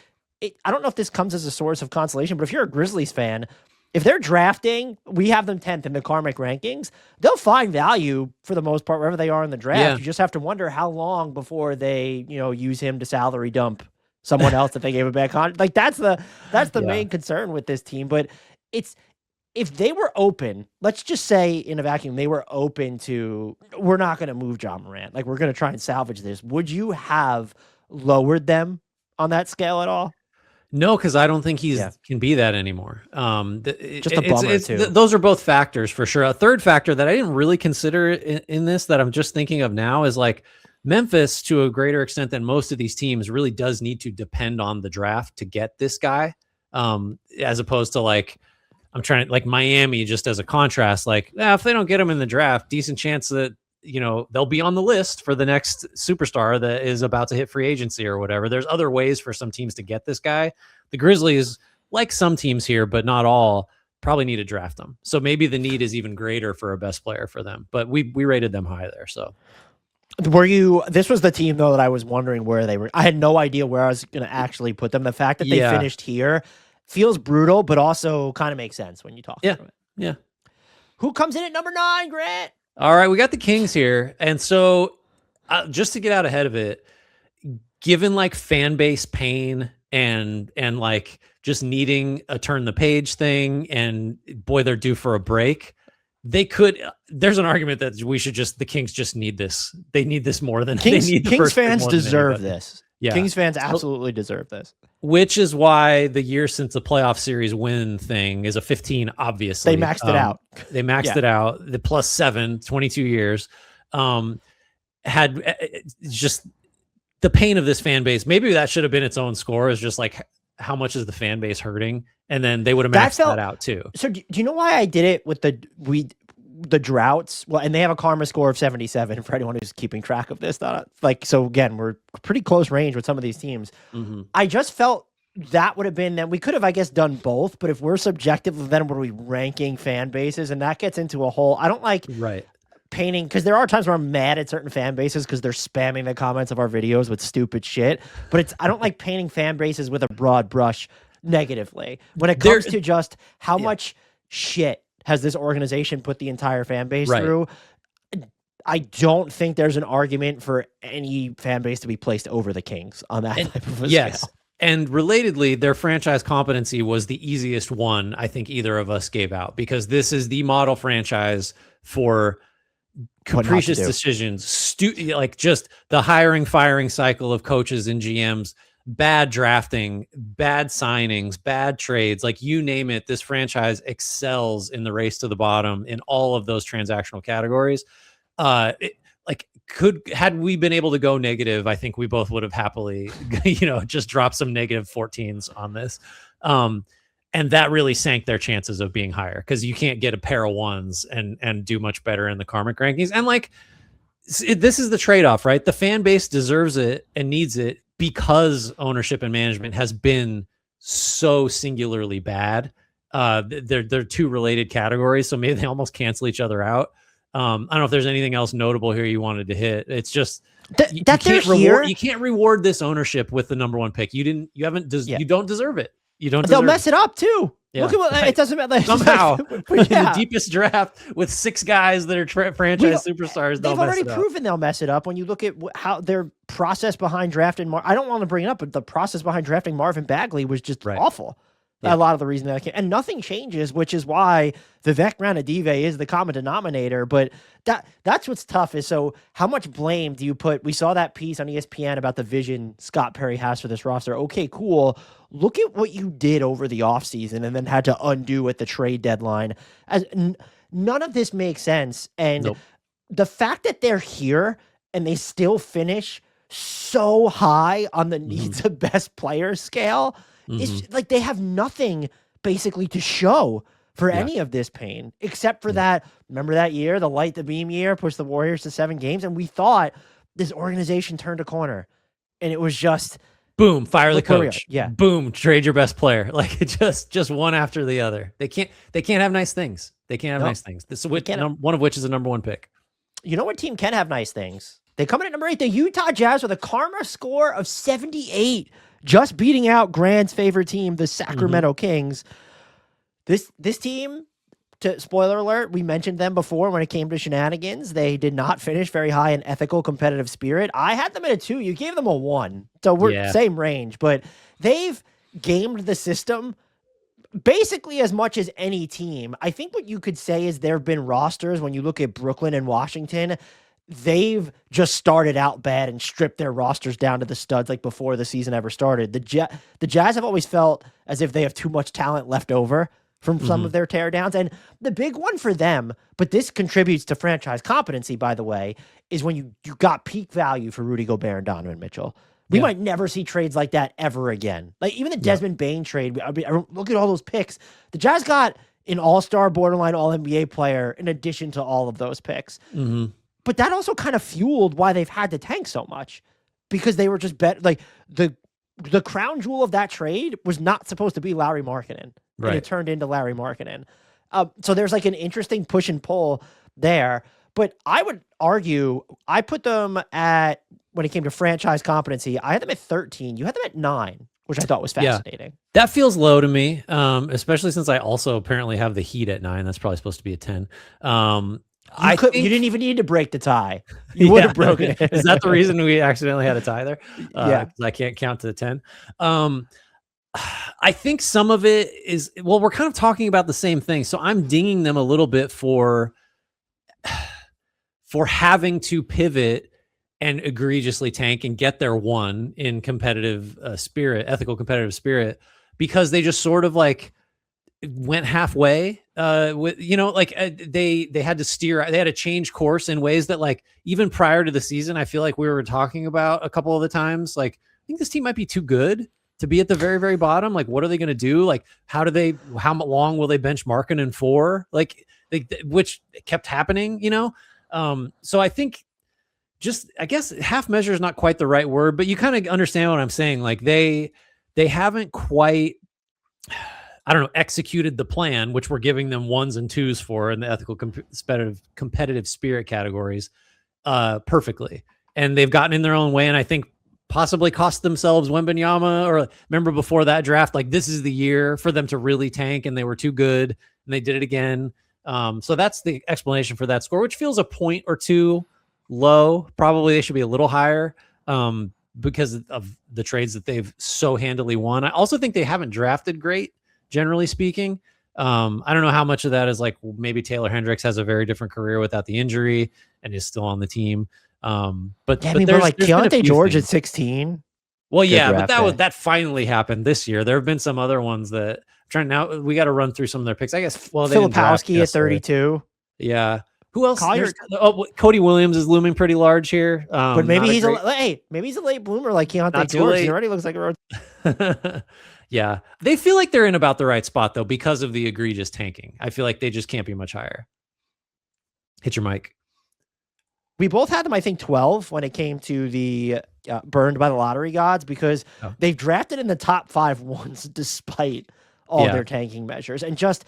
I don't know if this comes as a source of consolation, but if you're a Grizzlies fan, if they're drafting, we have them 10th in the karmic rankings, they'll find value for the most part wherever they are in the draft. Yeah. You just have to wonder how long before they, use him to salary dump someone else that they gave a bad contract. Like that's the main concern with this team. But if they were open, let's just say in a vacuum, they were open to, we're not going to move John Morant. Like we're going to try and salvage this. Would you have lowered them on that scale at all? No, because I don't think he can be that anymore. Just a bummer too. Those are both factors for sure. A third factor that I didn't really consider in this that I'm just thinking of now is like Memphis, to a greater extent than most of these teams, really does need to depend on the draft to get this guy, as opposed to like Miami, just as a contrast. Like, if they don't get him in the draft, decent chance that they'll be on the list for the next superstar that is about to hit free agency or whatever. There's other ways for some teams to get this guy. The Grizzlies, like some teams here, but not all, probably need to draft them. So maybe the need is even greater for a best player for them. But we rated them high there. So this was the team though that I was wondering where they were. I had no idea where I was going to actually put them. The fact that they finished here feels brutal, but also kind of makes sense when you talk through it. Yeah. Who comes in at number 9, Grant? All right, we got the Kings here, and so just to get out ahead of it, given like fan base pain and like just needing a turn the page thing, and boy, they're due for a break. They could. There's an argument that the Kings just need this. They need this more than Kings, they need. Kings fans deserve this. Yeah, Kings fans absolutely deserve this. Which is why the year since the playoff series win thing is a 15, obviously. They maxed it out. They maxed it out. The +7, 22 years. Had just the pain of this fan base. Maybe that should have been its own score, is just like, how much is the fan base hurting? And then they would have maxed that out too. So do you know why I did it with the droughts? Well, and they have a karma score of 77 for anyone who's keeping track of this. So again, we're pretty close range with some of these teams. I just felt that would have been that we could have, I guess, done both. But if we're subjective, then were we ranking fan bases? And that gets into a whole, I don't like painting, because there are times where I'm mad at certain fan bases because they're spamming the comments of our videos with stupid shit. But I don't like painting fan bases with a broad brush negatively. When it comes to just how much shit has this organization put the entire fan base through, I don't think there's an argument for any fan base to be placed over the Kings on that type of a scale. And relatedly, their franchise competency was the easiest one I think either of us gave out, because this is the model franchise for capricious decisions, like just the hiring, firing cycle of coaches and GMs, bad drafting, bad signings, bad trades, like you name it. This franchise excels in the race to the bottom in all of those transactional categories. Had we been able to go negative, I think we both would have happily, just dropped some negative 14s on this. And that really sank their chances of being higher, because you can't get a pair of ones and do much better in the karmic rankings. And like, this is the trade-off, right? The fan base deserves it and needs it because ownership and management has been so singularly bad. They're two related categories, so maybe they almost cancel each other out. I don't know if there's anything else notable here you wanted to hit. It's just you can't reward this ownership with the number one pick. You don't deserve it. They'll mess it up too. Yeah. Look at what it doesn't matter. Somehow in the deepest draft with 6 guys that are franchise superstars. They've already proven they'll mess it up. When you look at how their process behind drafting, I don't want to bring it up, but the process behind drafting Marvin Bagley was just awful. Yeah. A lot of the reason that I can't, and nothing changes, which is why Vivek Ranadive is the common denominator. But that's what's tough is, so how much blame do you put? We saw that piece on ESPN about the vision Scott Perry has for this roster. Okay, cool. Look at what you did over the offseason and then had to undo at the trade deadline. None of this makes sense. And the fact that they're here and they still finish so high on the needs of best player scale, it's like they have nothing basically to show for any of this pain, except for that. Remember that year, the light the beam year, pushed the Warriors to 7 games, and we thought this organization turned a corner, and it was just boom, fire the coach. Yeah, boom, trade your best player. Like it just one after the other. They can't have nice things. They can't have nice things. This one of which is a number 1 pick. You know what team can have nice things? They come in at number 8, the Utah Jazz, with a karma score of 78. Just beating out Grant's favorite team, the Sacramento Kings. This team, spoiler alert, we mentioned them before when it came to shenanigans. They did not finish very high in ethical competitive spirit. I had them at a 2. You gave them a 1. So we're same range. But they've gamed the system basically as much as any team. I think what you could say is there have been rosters, when you look at Brooklyn and Washington, they've just started out bad and stripped their rosters down to the studs like before the season ever started. The Jazz have always felt as if they have too much talent left over from some of their teardowns. And the big one for them, but this contributes to franchise competency, by the way, is when you got peak value for Rudy Gobert and Donovan Mitchell. We might never see trades like that ever again. Like even the Desmond Bane trade, I mean, look at all those picks. The Jazz got an all-star, borderline all-NBA player in addition to all of those picks. But that also kind of fueled why they've had to tank so much, because they were just like the crown jewel of that trade was not supposed to be Lauri Markkanen, and it turned into Lauri Markkanen. So there's like an interesting push and pull there. But I would argue I put them at, when it came to franchise competency, I had them at 13. You had them at 9, which I thought was fascinating. That feels low to me, especially since I also apparently have the Heat at 9. That's probably supposed to be a 10. You didn't even need to break the tie. You would have broken it. Is that the reason we accidentally had a tie there? Yeah. 'Cause I can't count to 10. I think some of it is, well, we're kind of talking about the same thing. So I'm dinging them a little bit for having to pivot and egregiously tank and get their one in competitive spirit, ethical competitive spirit, because they just sort of like went halfway with, they had to steer, they had to change course in ways that, like, even prior to the season, I feel like we were talking about a couple of the times, like, I think this team might be too good to be at the very, very bottom. Like, what are they going to do? Like, how long will they bench Markkanen for? Like, which kept happening, so I think, I guess half measure is not quite the right word, but you kind of understand what I'm saying. Like, they haven't quite, I don't know, executed the plan, which we're giving them 1s and 2s for in the ethical competitive spirit categories perfectly. And they've gotten in their own way. And I think possibly cost themselves Wembanyama, or remember before that draft, like, this is the year for them to really tank, and they were too good and they did it again. So that's the explanation for that score, which feels a point or two low. Probably they should be a little higher because of the trades that they've so handily won. I also think they haven't drafted great, generally speaking. I don't know how much of that is like, maybe Taylor Hendricks has a very different career without the injury and is still on the team. But like Keontae George at 16. Well, yeah, but that finally happened this year. There have been some other ones that now we got to run through some of their picks, I guess. Well, Filipowski at 32. Yeah. Who else? Cody Williams is looming pretty large here. But maybe he's a late bloomer like Keontae George. He already looks like a road. Yeah. They feel like they're in about the right spot, though, because of the egregious tanking. I feel like they just can't be much higher. Hit your mic. We both had them, I think, 12 when it came to the burned by the lottery gods, because they've drafted in the top 5 once despite all their tanking measures. And just,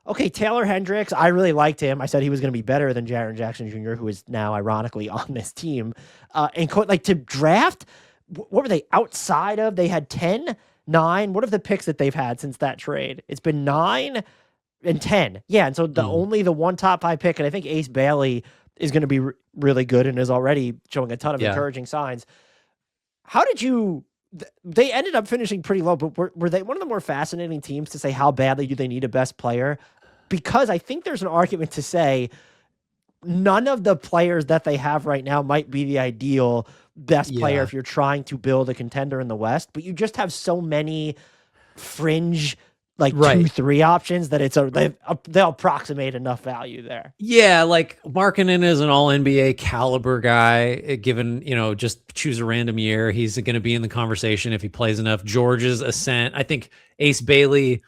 okay, Taylor Hendricks, I really liked him. I said he was going to be better than Jaren Jackson Jr., who is now ironically on this team. And to draft, what were they outside of? They had 10, 9. What are the picks that they've had since that trade? It's been 9 and 10. Yeah, and so only the one top 5 pick, and I think Ace Bailey is going to be really good and is already showing a ton of encouraging signs. How did you... They ended up finishing pretty low, but were they one of the more fascinating teams to say how badly do they need a best player? Because I think there's an argument to say none of the players that they have right now might be the ideal best player if you're trying to build a contender in the West, but you just have so many fringe 2-3 options that they'll approximate enough value there. Yeah, like Markkanen is an all NBA caliber guy, given, just choose a random year. He's going to be in the conversation if he plays enough. George's ascent. I think Ace Bailey,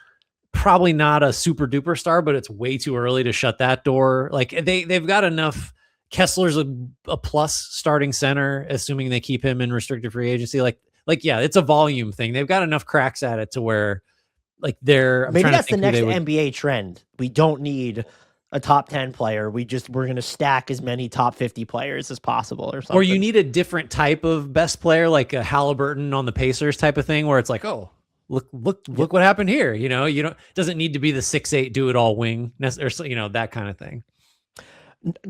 probably not a super duper star, but it's way too early to shut that door. Like they've got enough. Kessler's a plus starting center, assuming they keep him in restricted free agency. Yeah, it's a going thing. They've got enough cracks at it to where, maybe that's the next NBA trend. We don't need a top 10 player. We're going to stack as many top 50 players as possible or something. Or you need a different type of best player, like a Halliburton on the Pacers type of thing, where it's like, oh, look what happened here. Doesn't need to be the 6'8" do it all wing, or that kind of thing.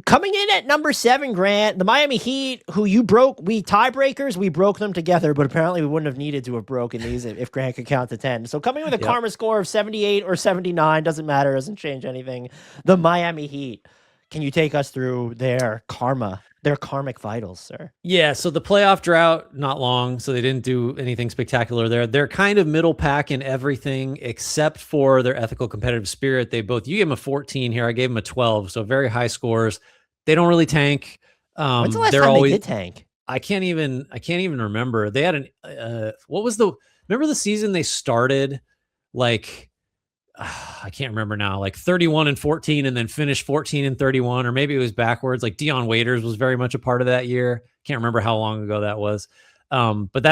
Coming in at number 7, Grant, the Miami Heat, who we tiebreakers, we broke them together, but apparently we wouldn't have needed to have broken these if Grant could count to 10. So coming with a karma score of 78 or 79, doesn't matter, doesn't change anything. The Miami Heat, can you take us through their karmic vitals, sir? Yeah, so the playoff drought, not long, so they didn't do anything spectacular there. They're kind of middle pack in everything except for their ethical competitive spirit. You gave them a 14 here, I gave them a 12, so very high scores. They don't really tank. When's the last time they did tank? I can't even remember. They had remember the season they started I can't remember now, 31-14 and then finished 14-31, or maybe it was backwards. Like Dion Waiters was very much a part of that year. Can't remember how long ago that was. But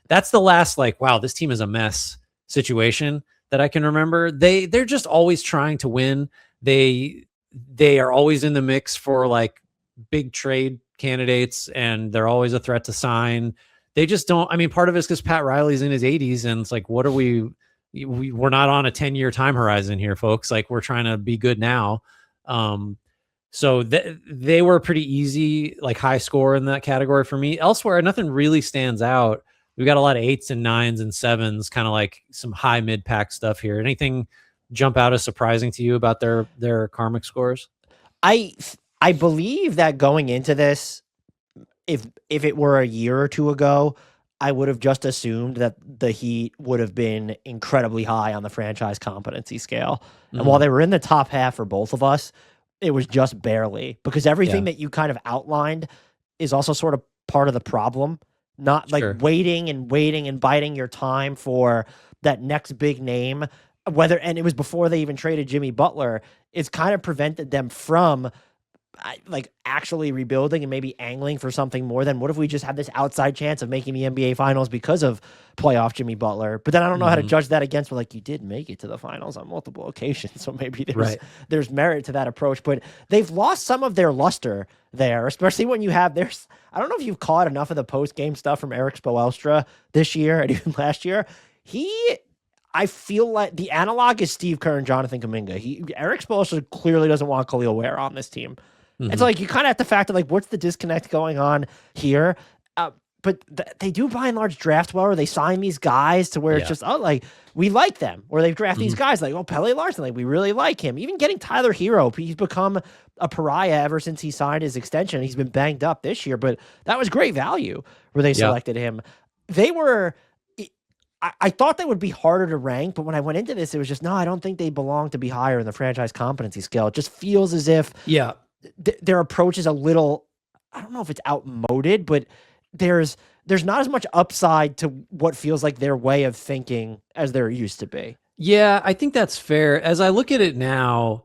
that's the last wow, this team is a mess situation that I can remember. They're just always trying to win. They are always in the mix for big trade candidates, and they're always a threat to sign. They just don't. I mean, part of it is because Pat Riley's in his 80s, and it's what are we're not on a 10-year time horizon here, folks. We're trying to be good now. So they were pretty easy, like high score in that category for me. Elsewhere, nothing really stands out. We've got a lot of 8s and 9s and 7s, kind of like some high mid pack stuff here. Anything jump out as surprising to you about their karmic scores? I believe that going into this, if it were a year or two ago, I would have just assumed that the Heat would have been incredibly high on the franchise competency scale. And while they were in the top half for both of us, it was just barely, because everything that you kind of outlined is also sort of part of the problem. Not like waiting and biding your time for that next big name, and it was before they even traded Jimmy Butler. It's kind of prevented them from like actually rebuilding and maybe angling for something more than, what if we just have this outside chance of making the NBA finals because of playoff Jimmy Butler? But then I don't know how to judge that against, well, like, you did make it to the finals on multiple occasions. So maybe there's merit to that approach, but they've lost some of their luster there, especially when you have I don't know if you've caught enough of the post-game stuff from Eric Spoelstra this year and even last year. I feel like the analog is Steve Kerr and Jonathan Kuminga. Eric Spoelstra clearly doesn't want Khalil Ware on this team. And so, like, you kind of have to factor, like, what's the disconnect going on here? But they do, by and large, draft well, or they sign these guys to where it's just, oh, like, we like them. Or they draft these guys, like, oh, Pele Larson, like, we really like him. Even getting Tyler Hero, he's become a pariah ever since he signed his extension. He's been banged up this year, but that was great value where they selected him. They were... I thought they would be harder to rank, but when I went into this, it was just, no, I don't think they belong to be higher in the franchise competency scale. It just feels as if their approach is a little, I don't know if it's outmoded, but there's not as much upside to what feels like their way of thinking as there used to be. Yeah, I think that's fair. As I look at it now,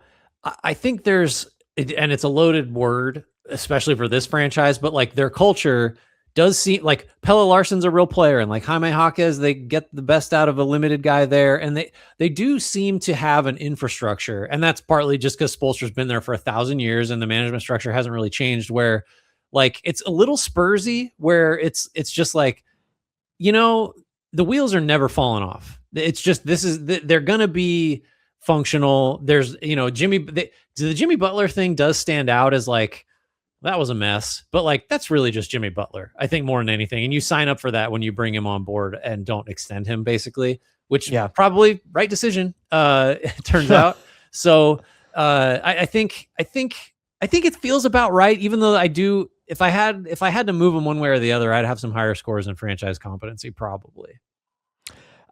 I think there's, and it's a loaded word, especially for this franchise, but like their culture does seem like Pelle Larsson's a real player, and like Jaime Jaquez, they get the best out of a limited guy there. And they do seem to have an infrastructure. And that's partly just because Spoelstra's been there for 1,000 years and the management structure hasn't really changed, where like it's a little Spursy, where it's just like, you know, the wheels are never falling off. It's just, they're going to be functional. There's, you know, the Jimmy Butler thing does stand out as like, that was a mess, but like, that's really just Jimmy Butler, I think, more than anything. And you sign up for that when you bring him on board and don't extend him, basically, which probably right decision, it turns out. So I think it feels about right, even though if I had to move them one way or the other, I'd have some higher scores in franchise competency, probably.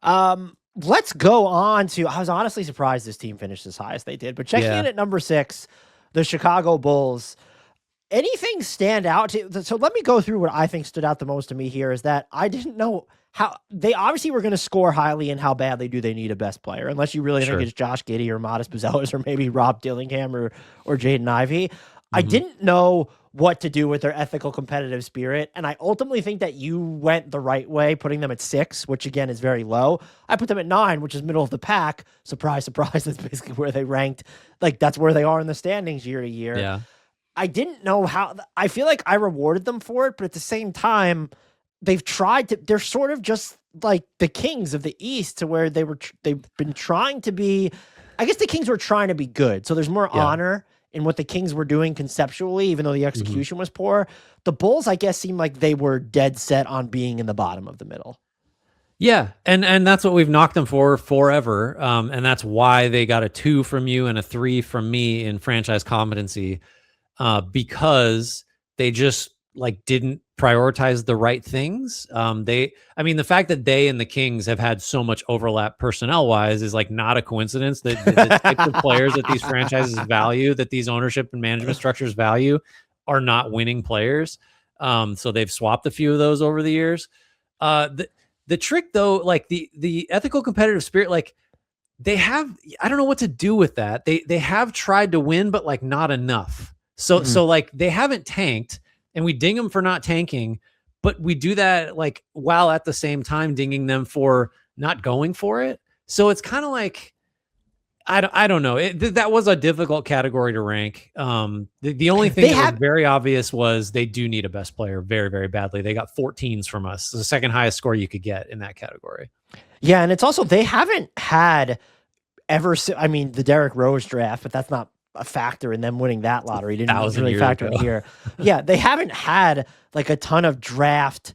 Let's go on to, I was honestly surprised this team finished as high as they did, but checking in at number 6, the Chicago Bulls. Anything stand out to, so let me go through what I think stood out the most to me here, is that I didn't know how they obviously were going to score highly, and how badly do they need a best player, unless you really think it's Josh Giddey or Modest Buzelis or maybe Rob Dillingham or Jaden Ivey. I didn't know what to do with their ethical competitive spirit, and I ultimately think that you went the right way putting them at 6, which again is very low. I put them at 9, which is middle of the pack. Surprise, surprise, that's basically where they ranked. Like, that's where they are in the standings year to year. Yeah. I didn't know how. I feel like I rewarded them for it, but at the same time, they've tried to. They're sort of just like the Kings of the East, to where they've been trying to be. I guess the Kings were trying to be good, so there's more honor in what the Kings were doing conceptually, even though the execution was poor. The Bulls, I guess, seemed like they were dead set on being in the bottom of the middle. Yeah, and that's what we've knocked them for forever, and that's why they got a 2 from you and a 3 from me in franchise competency. Because they just like didn't prioritize the right things. The fact that they and the Kings have had so much overlap personnel wise is like not a coincidence. That the types of players that these franchises value, that these ownership and management structures value, are not winning players. So they've swapped a few of those over the years. The trick though, like the ethical competitive spirit, like they have, I don't know what to do with that. They have tried to win, but like not enough. So like they haven't tanked, and we ding them for not tanking, but we do that like while at the same time dinging them for not going for it. So it's kind of like, I don't know. That was a difficult category to rank. The only thing that was very obvious was they do need a best player very, very badly. They got 14s from us. The second highest score you could get in that category. Yeah. And it's also, they haven't had the Derrick Rose draft, but that's not a factor in them winning that lottery. Didn't 1,000 really years factor ago. in here. Yeah, they haven't had like a ton of draft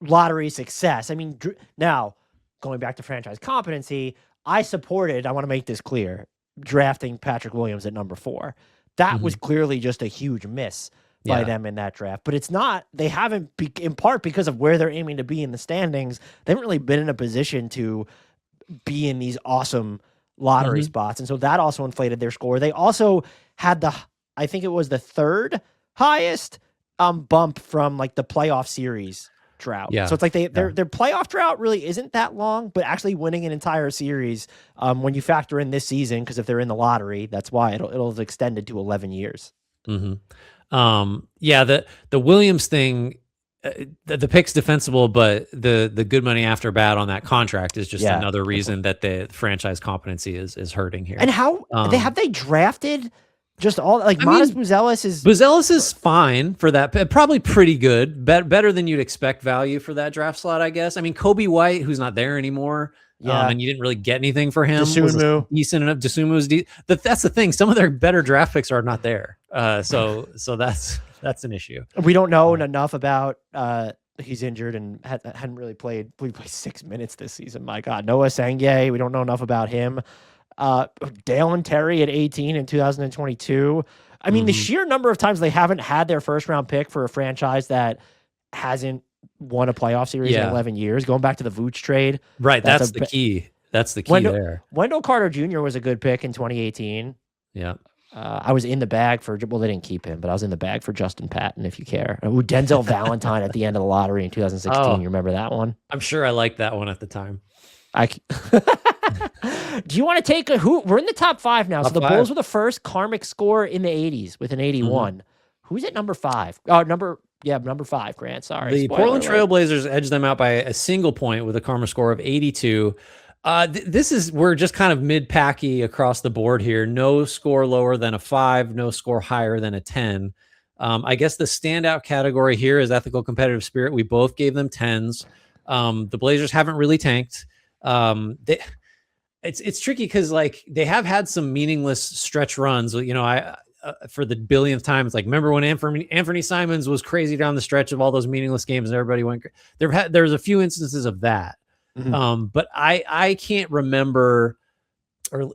lottery success. I mean, now going back to franchise competency, I want to make this clear, drafting Patrick Williams at number 4. That was clearly just a huge miss by them in that draft. But it's not, they haven't, in part because of where they're aiming to be in the standings, they haven't really been in a position to be in these awesome lottery spots. And so that also inflated their score. They also had I think it was the 3rd highest bump from like the playoff series drought. Yeah. So it's like their playoff drought really isn't that long, but actually winning an entire series when you factor in this season, because if they're in the lottery, that's why it'll have extended to 11 years. Yeah, the Williams thing, the pick's defensible, but the good money after bad on that contract is just another reason that the franchise competency is hurting here. And how have they drafted just all like Buzelis is fine for that, probably pretty good, better than you'd expect value for that draft slot, I guess. I mean, Kobe White, who's not there anymore. And you didn't really get anything for him. Dosunmu. Decent enough. Dosunmu's that's the thing. Some of their better draft picks are not there. So that's an issue. We don't know enough about he's injured and hadn't really played. We played 6 minutes this season. My God, Noah Sengye. We don't know enough about him. Dalen Terry at 18 in 2022. I mean, the sheer number of times they haven't had their first round pick for a franchise that hasn't won a playoff series in 11 years, going back to the Vooch trade. Right. That's the key. That's the key there. Wendell Carter Jr. was a good pick in 2018. Yeah. I was in the bag for, well, they didn't keep him, but I was in the bag for Justin Patton, if you care. Denzel Valentine at the end of the lottery in 2016. You remember that one? I'm sure I liked that one at the time. Do you want to take who? We're in the top 5 now. So the Bulls were the first karmic score in the 80s with an 81. Who's at number 5? Number 5, Grant. Sorry. The Portland Trailblazers edged them out by a single point with a karma score of 82. We're just kind of mid-packy across the board here. No score lower than a 5, no score higher than a 10. I guess the standout category here is ethical competitive spirit. We both gave them 10s. The Blazers haven't really tanked. It's tricky because like they have had some meaningless stretch runs. You know, for the billionth time, it's like, remember when Anthony Simons was crazy down the stretch of all those meaningless games and everybody went. There's a few instances of that. But I can't remember, or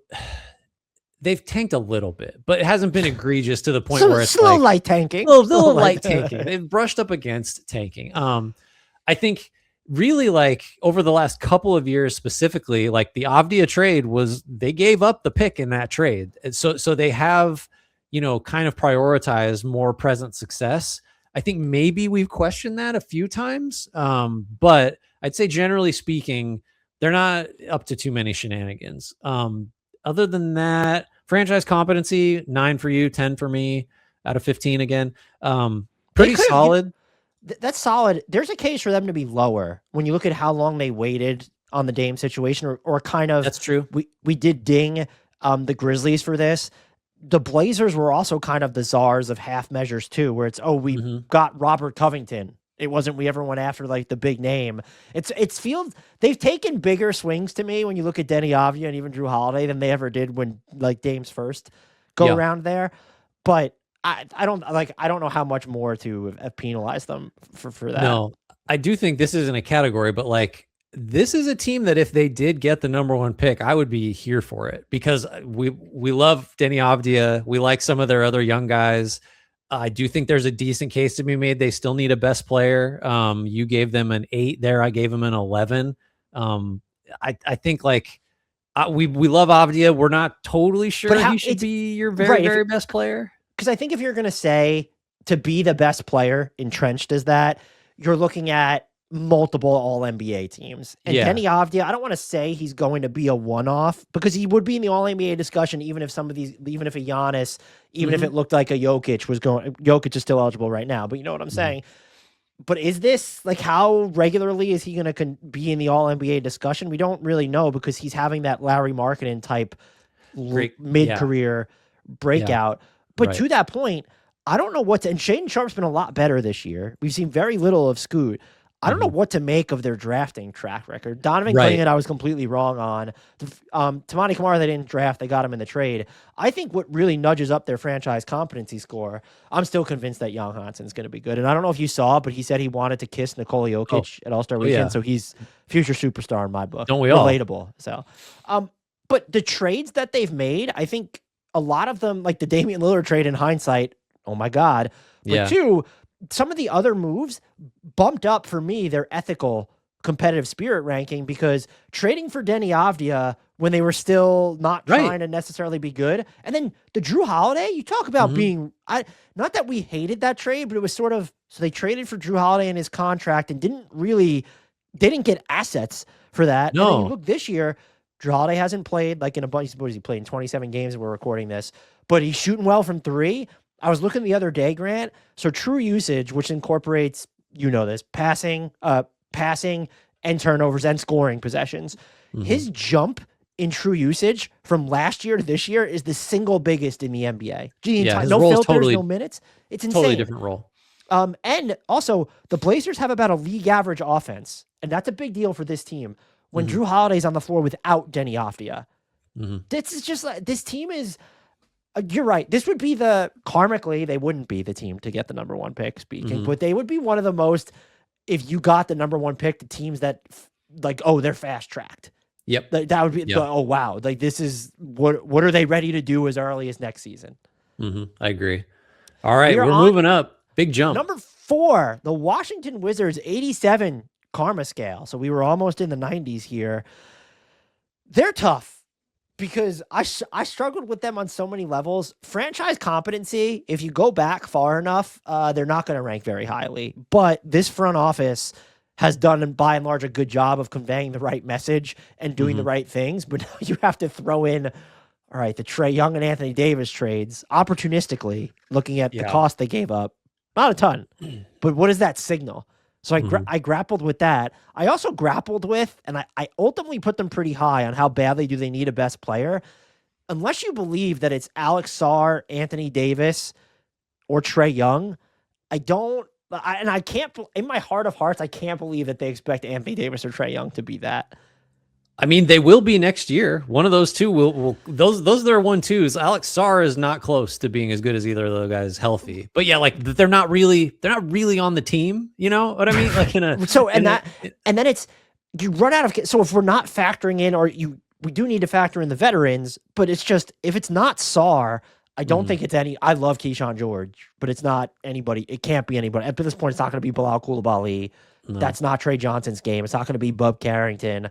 they've tanked a little bit, but it hasn't been egregious to the point where it's little like light tanking. Little light tanking. They've brushed up against tanking. I think really like over the last couple of years specifically, like the Avdia trade they gave up the pick in that trade. And so they have, you know, kind of prioritized more present success. I think maybe we've questioned that a few times. But I'd say generally speaking, they're not up to too many shenanigans. Other than that, franchise competency, 9 for you, 10 for me out of 15 again. Pretty solid. That's solid. There's a case for them to be lower when you look at how long they waited on the Dame situation, or kind of. That's true. We did ding the Grizzlies for this. The Blazers were also kind of the czars of half measures too, where it's, we got Robert Covington. It wasn't we ever went after like the big name. It's feels they've taken bigger swings to me when you look at Denny Avdia and even Drew Holiday than they ever did when like Dame's first go around there. But I don't know how much more to have penalized them for that. No, I do think this isn't a category, but like this is a team that if they did get the number 1 pick, I would be here for it because we love Denny Avdia. We like some of their other young guys. I do think there's a decent case to be made. They still need a best player. You gave them an 8 there. I gave them an 11. I think like we love Avdia. We're not totally sure he should be your very best player. Because I think if you're going to say to be the best player entrenched as that, you're looking at multiple All-NBA teams. And Denny Avdia, I don't want to say he's going to be a one-off because he would be in the All-NBA discussion even if some of these, even if a Giannis, even if it looked like a Jokic was going. Jokic is still eligible right now, but you know what I'm saying? But is this, like, how regularly is he going to be in the All-NBA discussion? We don't really know because he's having that Larry Markkinen type mid-career breakout. But to that point, I don't know and Shaedon Sharpe's been a lot better this year. We've seen very little of Scoot. I don't know what to make of their drafting track record. Donovan Right. Clingan, I was completely wrong on. Tamani Kamara, they didn't draft. They got him in the trade. I think what really nudges up their franchise competency score, I'm still convinced that Jan Hansen is going to be good. And I don't know if you saw, but he said he wanted to kiss Nikola Jokic at All-Star Weekend. Yeah. So he's future superstar in my book. Don't we all? Relatable. So, but the trades that they've made, I think a lot of them, like the Damian Lillard trade in hindsight, oh my God. But two, some of the other moves bumped up for me their ethical competitive spirit ranking, because trading for Denny Avdia when they were still not trying to necessarily be good. And then the Drew Holiday, you talk about being, not that we hated that trade, but it was sort of, so they traded for Drew Holiday and his contract and they didn't get assets for that. No. And then you look this year, Drew Holiday hasn't played like in a bunch, what has he played in 27 games and we're recording this, but he's shooting well from three. I was looking the other day, Grant. So true usage, which incorporates, this, passing and turnovers and scoring possessions. His jump in true usage from last year to this year is the single biggest in the NBA. No filters, no minutes. It's insane. Totally different role. And also, the Blazers have about a league average offense, and that's a big deal for this team. When Drew Holiday's on the floor without Denny Avdia, this is just like, this team is. You're right. This would be karmically, they wouldn't be the team to get the number one pick, but they would be one of the most, if you got the number one pick, the teams that they're fast tracked. Yep. That would be, oh, wow. Like, this is, what are they ready to do as early as next season? I agree. All right. We're moving up. Big jump. Number 4, the Washington Wizards 87 karma scale. So we were almost in the 90s here. They're tough. Because I struggled with them on so many levels. Franchise competency, if you go back far enough, they're not going to rank very highly. But this front office has done, by and large, a good job of conveying the right message and doing the right things. But now you have to throw in, all right, the Trae Young and Anthony Davis trades, opportunistically, looking at the cost they gave up. Not a ton. But what does that signal? So I grappled with that. I also grappled with, and I ultimately put them pretty high on how badly do they need a best player. Unless you believe that it's Alex Sarr, Anthony Davis, or Trae Young, I can't, in my heart of hearts, I can't believe that they expect Anthony Davis or Trae Young to be that. I mean, they will be next year. One of those two will those are their 1-2s. Alex Sarr is not close to being as good as either of those guys healthy. But yeah, like they're not really on the team. You know what I mean? Like and then it's, you run out of, so if we're not factoring in, we do need to factor in the veterans, but it's just, if it's not Sarr, I don't think it's I love Keyshawn George, but it's not anybody. It can't be anybody. At this point, it's not going to be Bilal Coulibaly. No. That's not Trey Johnson's game. It's not going to be Bub Carrington.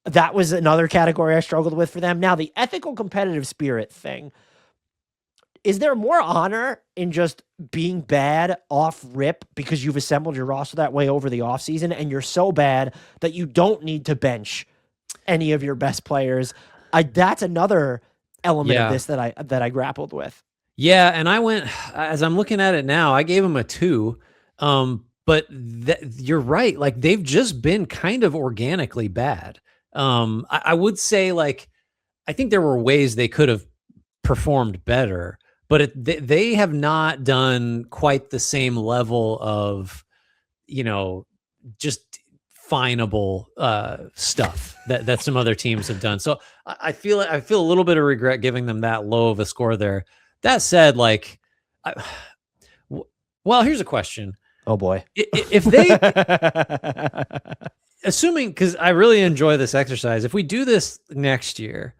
That was another category I struggled with for them. Now, the ethical competitive spirit thing. Is there more honor in just being bad off rip because you've assembled your roster that way over the offseason and you're so bad that you don't need to bench any of your best players? That's another element of this that I grappled with. Yeah, and I went, as I'm looking at it now, I gave him a 2. But you're right. Like, they've just been kind of organically bad. I would say, like, I think there were ways they could have performed better, but they have not done quite the same level of, just finable stuff that some other teams have done. So I feel a little bit of regret giving them that low of a score there. That said, like, well, here's a question. Oh boy. If they, assuming, because I really enjoy this exercise, if we do this next year,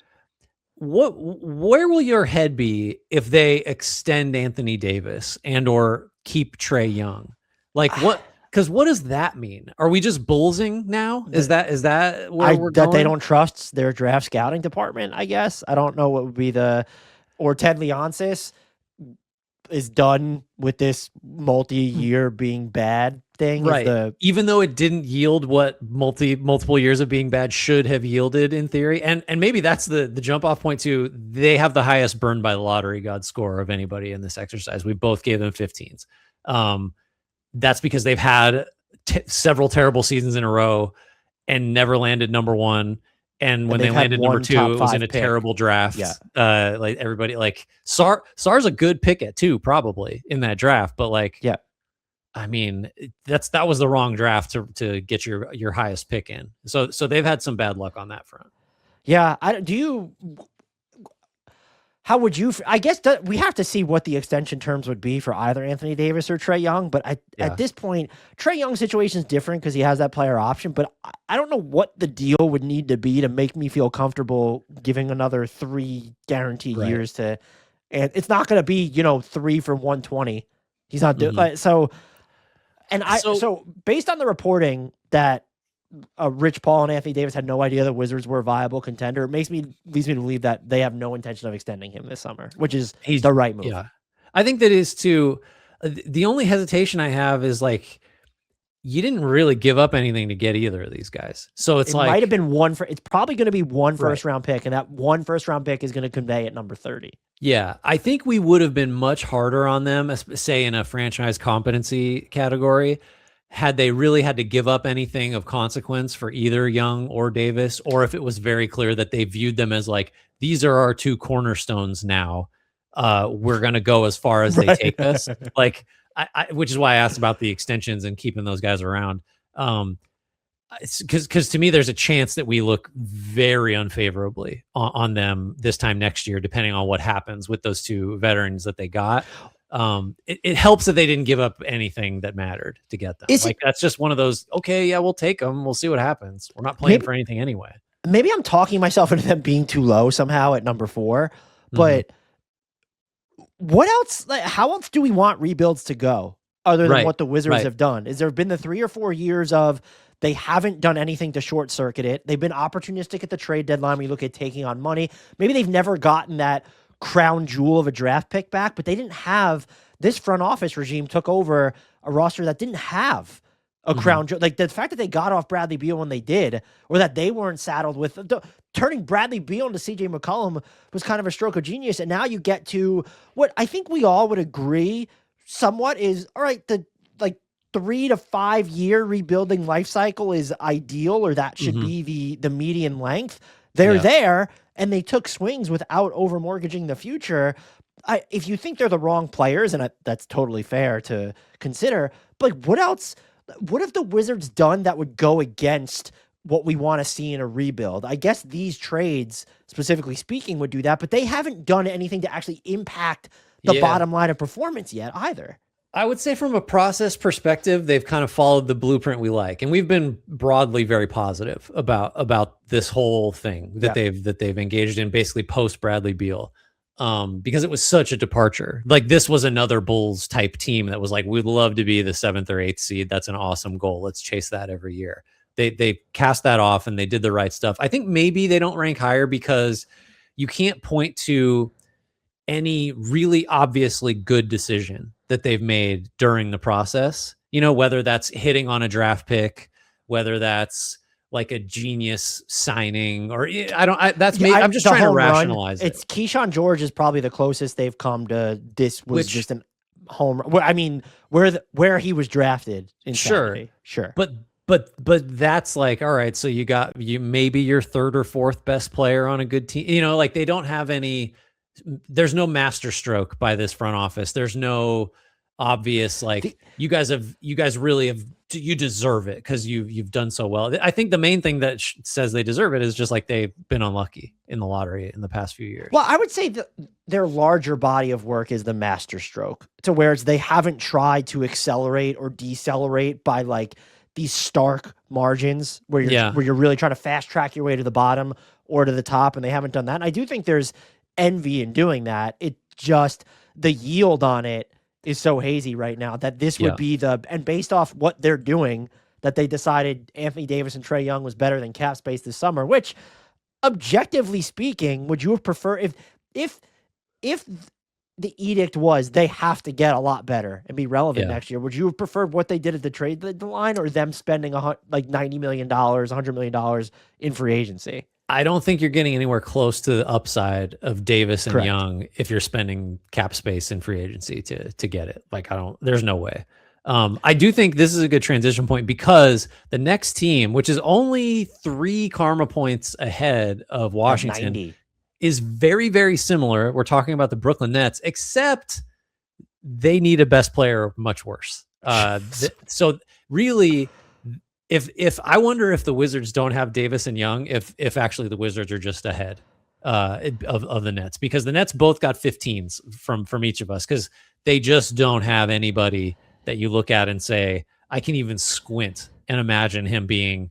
where will your head be if they extend Anthony Davis or keep Trae Young? Like, what? Because what does that mean? Are we just bullsing now? Is that where we're going? That they don't trust their draft scouting department, I guess. I don't know what would be or Ted Leonsis is done with this multi-year being bad thing. Right. Even though it didn't yield what multiple years of being bad should have yielded in theory. And maybe that's the jump off point too. They have the highest burned by the lottery god score of anybody in this exercise. We both gave them 15s. That's because they've had several terrible seasons in a row and never landed number one. And when they landed number 2, it was in a terrible draft. Yeah. Like everybody, like Sar's a good pick at 2, probably in that draft, but like, yeah, I mean, that was the wrong draft to get your highest pick in. So they've had some bad luck on that front. Yeah, how would you? I guess we have to see what the extension terms would be for either Anthony Davis or Trae Young. But at this point, Trae Young's situation is different because he has that player option. But I don't know what the deal would need to be to make me feel comfortable giving another 3 guaranteed years to. And it's not going to be 3 for 120. He's not doing so. And so based on the reporting that Rich Paul and Anthony Davis had no idea the Wizards were a viable contender, it leads me to believe that they have no intention of extending him this summer, which is the right move. Yeah, I think that is too. The only hesitation I have is like, you didn't really give up anything to get either of these guys. So it might have been it's probably going to be one first round pick, and that one first round pick is going to convey at number 30. Yeah, I think we would have been much harder on them, say in a franchise competency category, had they really had to give up anything of consequence for either Young or Davis, or if it was very clear that they viewed them as like, these are our 2 cornerstones now. We're going to go as far as they take us. Like, which is why I asked about the extensions and keeping those guys around. Because to me, there's a chance that we look very unfavorably on them this time next year, depending on what happens with those 2 veterans that they got. It helps that they didn't give up anything that mattered to get them. That's just one of those, okay, yeah, we'll take them. We'll see what happens. We're not playing for anything anyway. Maybe I'm talking myself into them being too low somehow at number 4, but what else? How else do we want rebuilds to go other than what the Wizards have done? Is there been the 3 or 4 years of they haven't done anything to short circuit it? They've been opportunistic at the trade deadline when you look at taking on money. Maybe they've never gotten that crown jewel of a draft pick back, but they didn't have this front office regime took over a roster that didn't have a crown jewel. Like the fact that they got off Bradley Beal when they did, or that they weren't saddled with turning Bradley Beal into CJ McCollum was kind of a stroke of genius. And now you get to what I think we all would agree somewhat is, all right, the 3 to 5 year rebuilding life cycle is ideal, or that should be the median length. They're there, and they took swings without over-mortgaging the future. If you think they're the wrong players, and that's totally fair to consider, but what else? What have the Wizards done that would go against what we want to see in a rebuild? I guess these trades, specifically speaking, would do that, but they haven't done anything to actually impact the bottom line of performance yet either. I would say from a process perspective, they've kind of followed the blueprint we like. And we've been broadly very positive about this whole thing that they've engaged in basically post Bradley Beal. Because it was such a departure. Like this was another Bulls type team that was like, we'd love to be the 7th or 8th seed. That's an awesome goal. Let's chase that every year. They cast that off and they did the right stuff. I think maybe they don't rank higher because you can't point to any really obviously good decision that they've made during the process, whether that's hitting on a draft pick, whether that's like a genius signing, or I'm just trying to rationalize it. It's Keyshawn George is probably the closest they've come to this was just an home run. I mean, where he was drafted in Saturday. Sure. But that's like, all right, so you got maybe your 3rd or 4th best player on a good team. Like they don't have any. There's no master stroke by this front office. There's no obvious you guys really have. You deserve it because you've done so well. I think the main thing that says they deserve it is just like they've been unlucky in the lottery in the past few years. Well, I would say that their larger body of work is the master stroke, to where they haven't tried to accelerate or decelerate by like these stark margins where you're really trying to fast track your way to the bottom or to the top, and they haven't done that. And I do think there's envy in doing that. It just the yield on it is so hazy right now that this would be and based off what they're doing, that they decided Anthony Davis and Trae Young was better than cap space this summer, which objectively speaking, would you have preferred if the edict was they have to get a lot better and be relevant next year, would you have preferred what they did at the trade line or them spending like $90 million, $100 million in free agency? I don't think you're getting anywhere close to the upside of Davis and Young if you're spending cap space in free agency to get it. Like there's no way. I do think this is a good transition point because the next team, which is only 3 karma points ahead of Washington, is very, very similar. We're talking about the Brooklyn Nets, except they need a best player much worse. So really, if I wonder if the Wizards don't have Davis and Young, if actually the Wizards are just ahead of the Nets, because the Nets both got 15s from each of us, because they just don't have anybody that you look at and say, I can even squint and imagine him being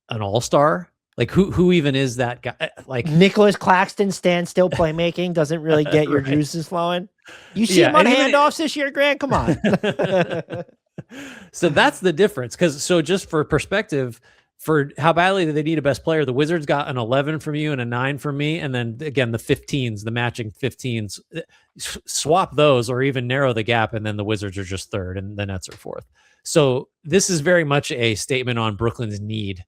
an all-star. Like who even is that guy? Like Nicholas Claxton standstill playmaking doesn't really get your juices flowing. You see him on handoffs this year, Grant? Come on. So that's the difference. So just for perspective, for how badly do they need a best player, the Wizards got an 11 from you and a 9 from me, and then again the 15s, the matching 15s. Swap those or even narrow the gap, and then the Wizards are just third and the Nets are fourth. So this is very much a statement on Brooklyn's need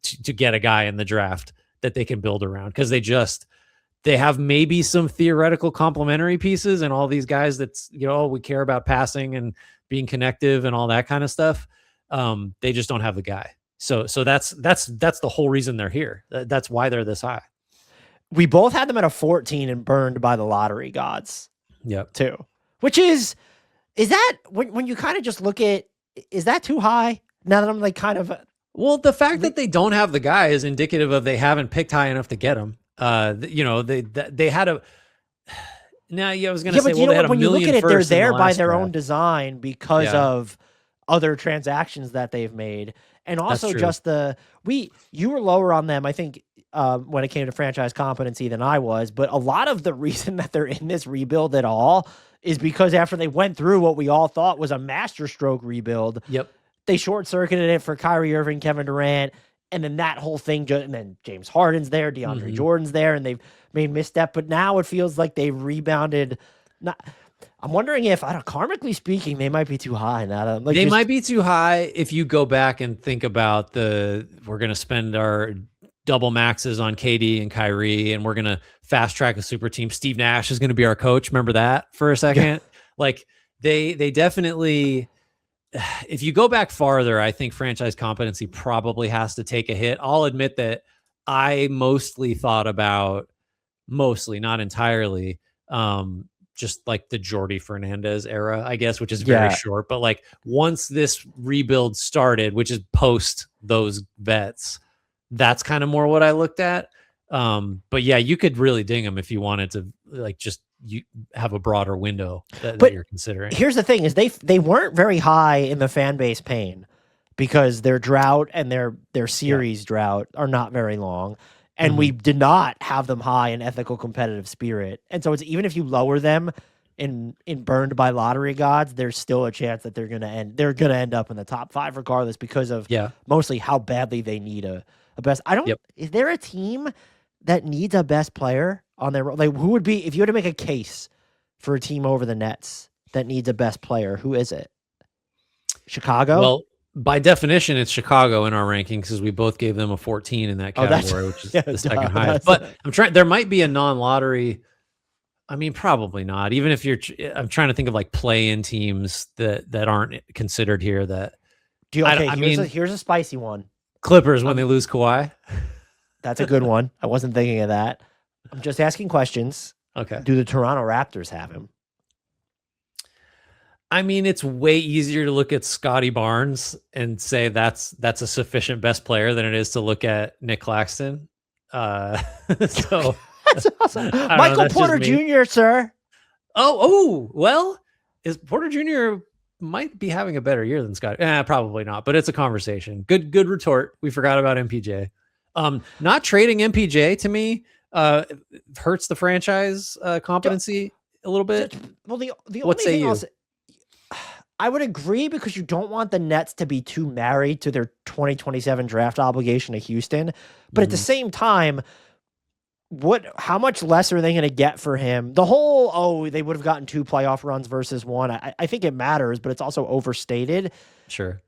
to get a guy in the draft that they can build around, because they have maybe some theoretical complementary pieces and all these guys that's, we care about passing and being connective and all that kind of stuff. They just don't have the guy. So that's the whole reason they're here. That's why they're this high. We both had them at a 14 and burned by the lottery gods. Yep. Too. Which is that when you kind of just look at, is that too high? Now that I'm like kind of... Well, the fact that they don't have the guy is indicative of they haven't picked high enough to get him. They had a... Now, I was going to say, well, they had a when you look million at it, they're firsts in there the by last their draft. own design because of other transactions that they've made. And also just you were lower on them, I think, when it came to franchise competency than I was. But a lot of the reason that they're in this rebuild at all is because after they went through what we all thought was a masterstroke rebuild, they short-circuited it for Kyrie Irving, Kevin Durant, and then that whole thing, and then James Harden's there, DeAndre Jordan's there, and they've made misstep. But now it feels like they've rebounded. I'm wondering if, karmically speaking, they might be too high now. They might be too high if you go back and think about we're going to spend our double maxes on KD and Kyrie, and we're going to fast track a super team. Steve Nash is going to be our coach. Remember that for a second? Yeah. Like they definitely, if you go back farther, I think franchise competency probably has to take a hit. I'll admit that I mostly thought about, not entirely, just like the Jordy Fernandez era, I guess, which is very short. But like once this rebuild started, which is post those vets, that's kind of more what I looked at. But yeah, you could really ding them if you wanted to, like, just you have a broader window that you're considering. Here's the thing: is they weren't very high in the fan base pain because their drought and their series drought are not very long. And we did not have them high in ethical competitive spirit. And so it's even if you lower them in burned by lottery gods, there's still a chance that they're gonna end up in the top 5 regardless, because of mostly how badly they need a best. Is there a team that needs a best player on their, like, who would be, if you had to make a case for a team over the Nets that needs a best player, who is it? Chicago? Well, by definition, it's Chicago in our rankings because we both gave them a 14 in that category, which is the second highest. But I'm trying. There might be a non-lottery. I mean, probably not. Even if I'm trying to think of like play-in teams that aren't considered here. Here's a spicy one. Clippers when they lose Kawhi. That's a good one. I wasn't thinking of that. I'm just asking questions. Okay. Do the Toronto Raptors have him? I mean, it's way easier to look at Scotty Barnes and say that's a sufficient best player than it is to look at Nick Claxton. So that's awesome. Michael Porter Jr., sir. Well, is Porter Jr. might be having a better year than Scotty? Probably not, but it's a conversation. Good retort. We forgot about MPJ. Not trading MPJ to me hurts the franchise competency a little bit. Well, the only thing I would agree, because you don't want the Nets to be too married to their 2027 draft obligation to Houston. But at the same time, how much less are they going to get for him? The whole, they would have gotten 2 playoff runs versus 1. I think it matters, but it's also overstated. Sure.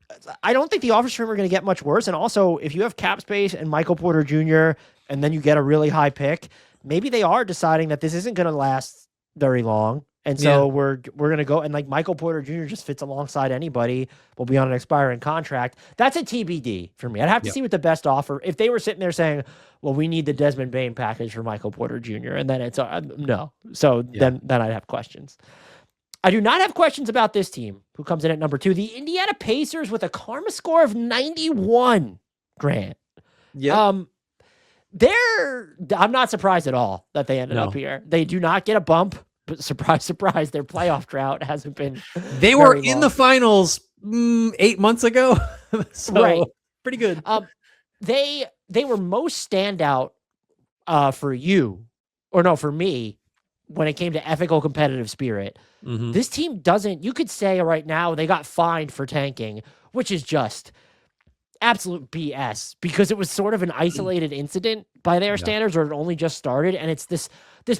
I don't think the offers for him are going to get much worse. And also, if you have cap space and Michael Porter Jr., and then you get a really high pick, maybe they are deciding that this isn't going to last very long. And so we're going to go, and like Michael Porter Jr. just fits alongside anybody, will be on an expiring contract. That's a TBD for me. I'd have to see what the best offer, if they were sitting there saying, well, we need the Desmond Bane package for Michael Porter Jr., and then it's no. So then I'd have questions. I do not have questions about this team, who comes in at number 2. The Indiana Pacers with a karma score of 91, Grant. Yeah. I'm not surprised at all that they ended up here. They do not get a bump, but surprise, surprise, their playoff drought hasn't been. They were in the finals 8 months ago, so right. Pretty good. They were most standout for me when it came to ethical competitive spirit. Mm-hmm. This team doesn't. You could say right now they got fined for tanking, which is just absolute BS because it was sort of an isolated incident by their standards, or it only just started. And it's this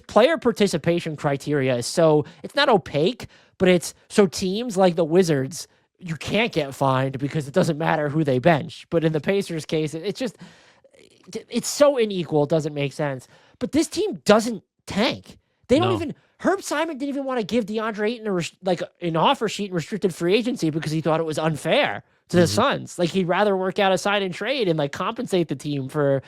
player participation criteria is so, it's not opaque, but it's so teams like the Wizards, you can't get fined because it doesn't matter who they bench. But in the Pacers case, it's so unequal. It doesn't make sense. But this team doesn't tank. They don't even, Herb Simon didn't even want to give DeAndre Ayton an offer sheet in restricted free agency because he thought it was unfair to the Suns. Like, he'd rather work out a sign and trade and like compensate the team for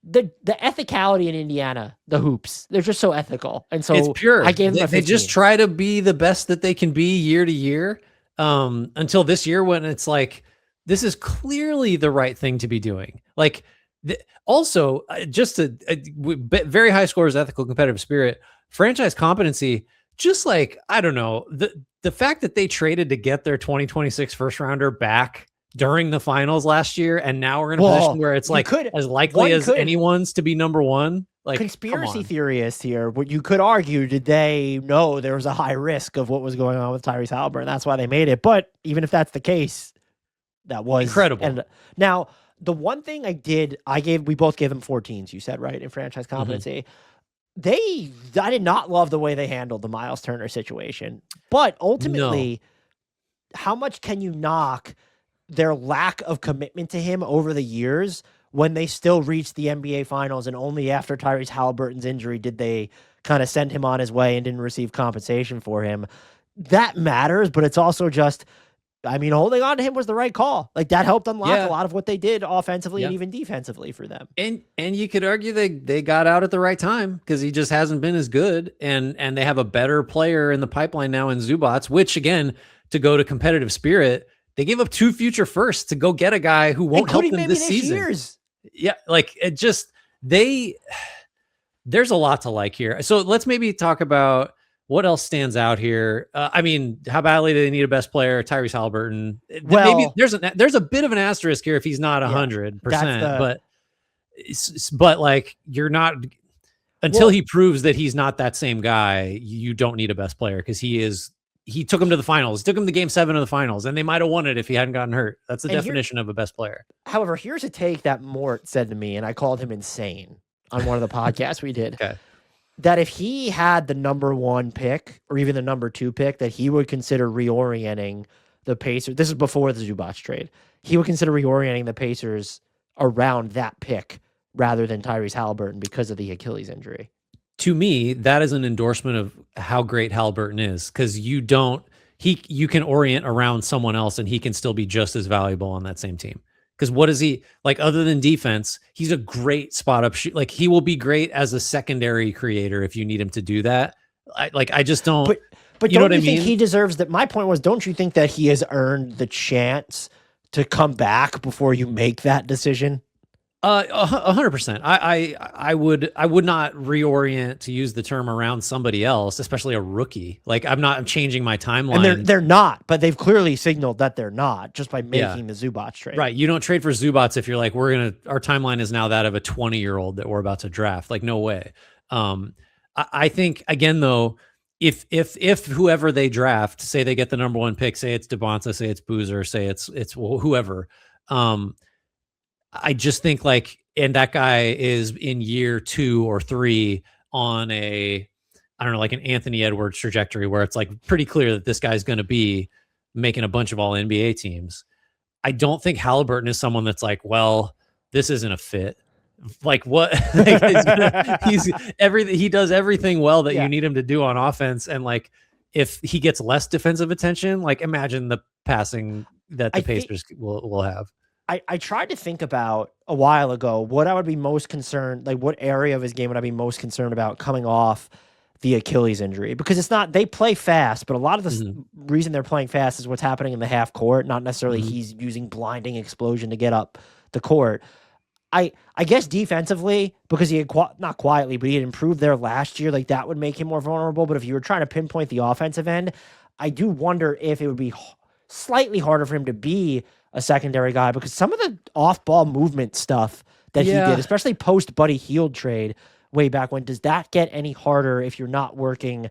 the ethicality in Indiana, the hoops. They're just so ethical. And so it's pure. I gave them they just try to be the best that they can be year to year. Until this year when it's like, this is clearly the right thing to be doing. Like, also, just a very high scores, ethical, competitive spirit, franchise competency. Just like, I don't know, the fact that they traded to get their 2026 first rounder back during the finals last year, and now we're in a position where it's like as likely as anyone's to be number one. Like, conspiracy theorists here, what you could argue, did they know there was a high risk of what was going on with Tyrese Haliburton? That's why they made it. But even if that's the case, that was incredible. And now, the one thing we both gave them 14s, you said, right, in franchise competency. I did not love the way they handled the Miles Turner situation. But ultimately, how much can you knock their lack of commitment to him over the years when they still reached the NBA Finals, and only after Tyrese Haliburton's injury did they kind of send him on his way and didn't receive compensation for him? That matters, but it's also just, I mean, holding on to him was the right call. Like, that helped unlock a lot of what they did offensively and even defensively for them. And you could argue they got out at the right time because he just hasn't been as good, and they have a better player in the pipeline now in Zubats, which, again, to go to competitive spirit, they gave up 2 future firsts to go get a guy who won't help them this season. Yeah, like, it just, there's a lot to like here. So let's maybe talk about what else stands out here. I mean, how badly do they need a best player? Tyrese Haliburton. Well, maybe there's a bit of an asterisk here if he's not 100%, but like, you're not, until he proves that he's not that same guy, you don't need a best player, because he took him to the finals. He took him to game 7 of the finals, and they might have won it if he hadn't gotten hurt. That's the definition of a best player. However, here's a take that Mort said to me, and I called him insane on one of the podcasts we did. Okay. That if he had the number 1 pick or even the number 2 pick, that he would consider reorienting the Pacers. This is before the Zubats trade. He would consider reorienting the Pacers around that pick rather than Tyrese Haliburton because of the Achilles injury. To me, that is an endorsement of how great Haliburton is, because you can orient around someone else and he can still be just as valuable on that same team. Because what is he like other than defense? He's a great spot up shoot. Like, he will be great as a secondary creator if you need him to do that. I just don't. But don't you think he deserves that? My point was, don't you think that he has earned the chance to come back before you make that decision? 100%. I would not reorient, to use the term, around somebody else, especially a rookie. Like, I'm changing my timeline. And they're not, but they've clearly signaled that they're not just by making the Zubats trade. Right. You don't trade for Zubats if you're like, our timeline is now that of a 20-year-old that we're about to draft. Like, no way. I think, again, though, if whoever they draft, say they get the number 1 pick, say it's DeBonta, say it's Boozer, say it's whoever, I just think, like, and that guy is in year 2 or 3 on a, I don't know, like an Anthony Edwards trajectory, where it's like pretty clear that this guy's going to be making a bunch of all NBA teams. I don't think Haliburton is someone that's like, well, this isn't a fit. Like, what? Like, he does everything well that you need him to do on offense. And like, if he gets less defensive attention, like, imagine the passing that the Pacers will have. I tried to think about a while ago what I would be most concerned, like what area of his game would I be most concerned about coming off the Achilles injury, because it's not, they play fast, but a lot of the reason they're playing fast is what's happening in the half court, not necessarily he's using blinding explosion to get up the court. I guess defensively, because he had not quietly, but he had improved there last year, like that would make him more vulnerable. But if you were trying to pinpoint the offensive end, I do wonder if it would be slightly harder for him to be a secondary guy, because some of the off-ball movement stuff that he did, especially post Buddy Hield trade way back when, does that get any harder if you're not working?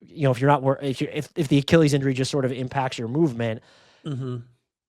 You know, if you're not if the Achilles injury just sort of impacts your movement.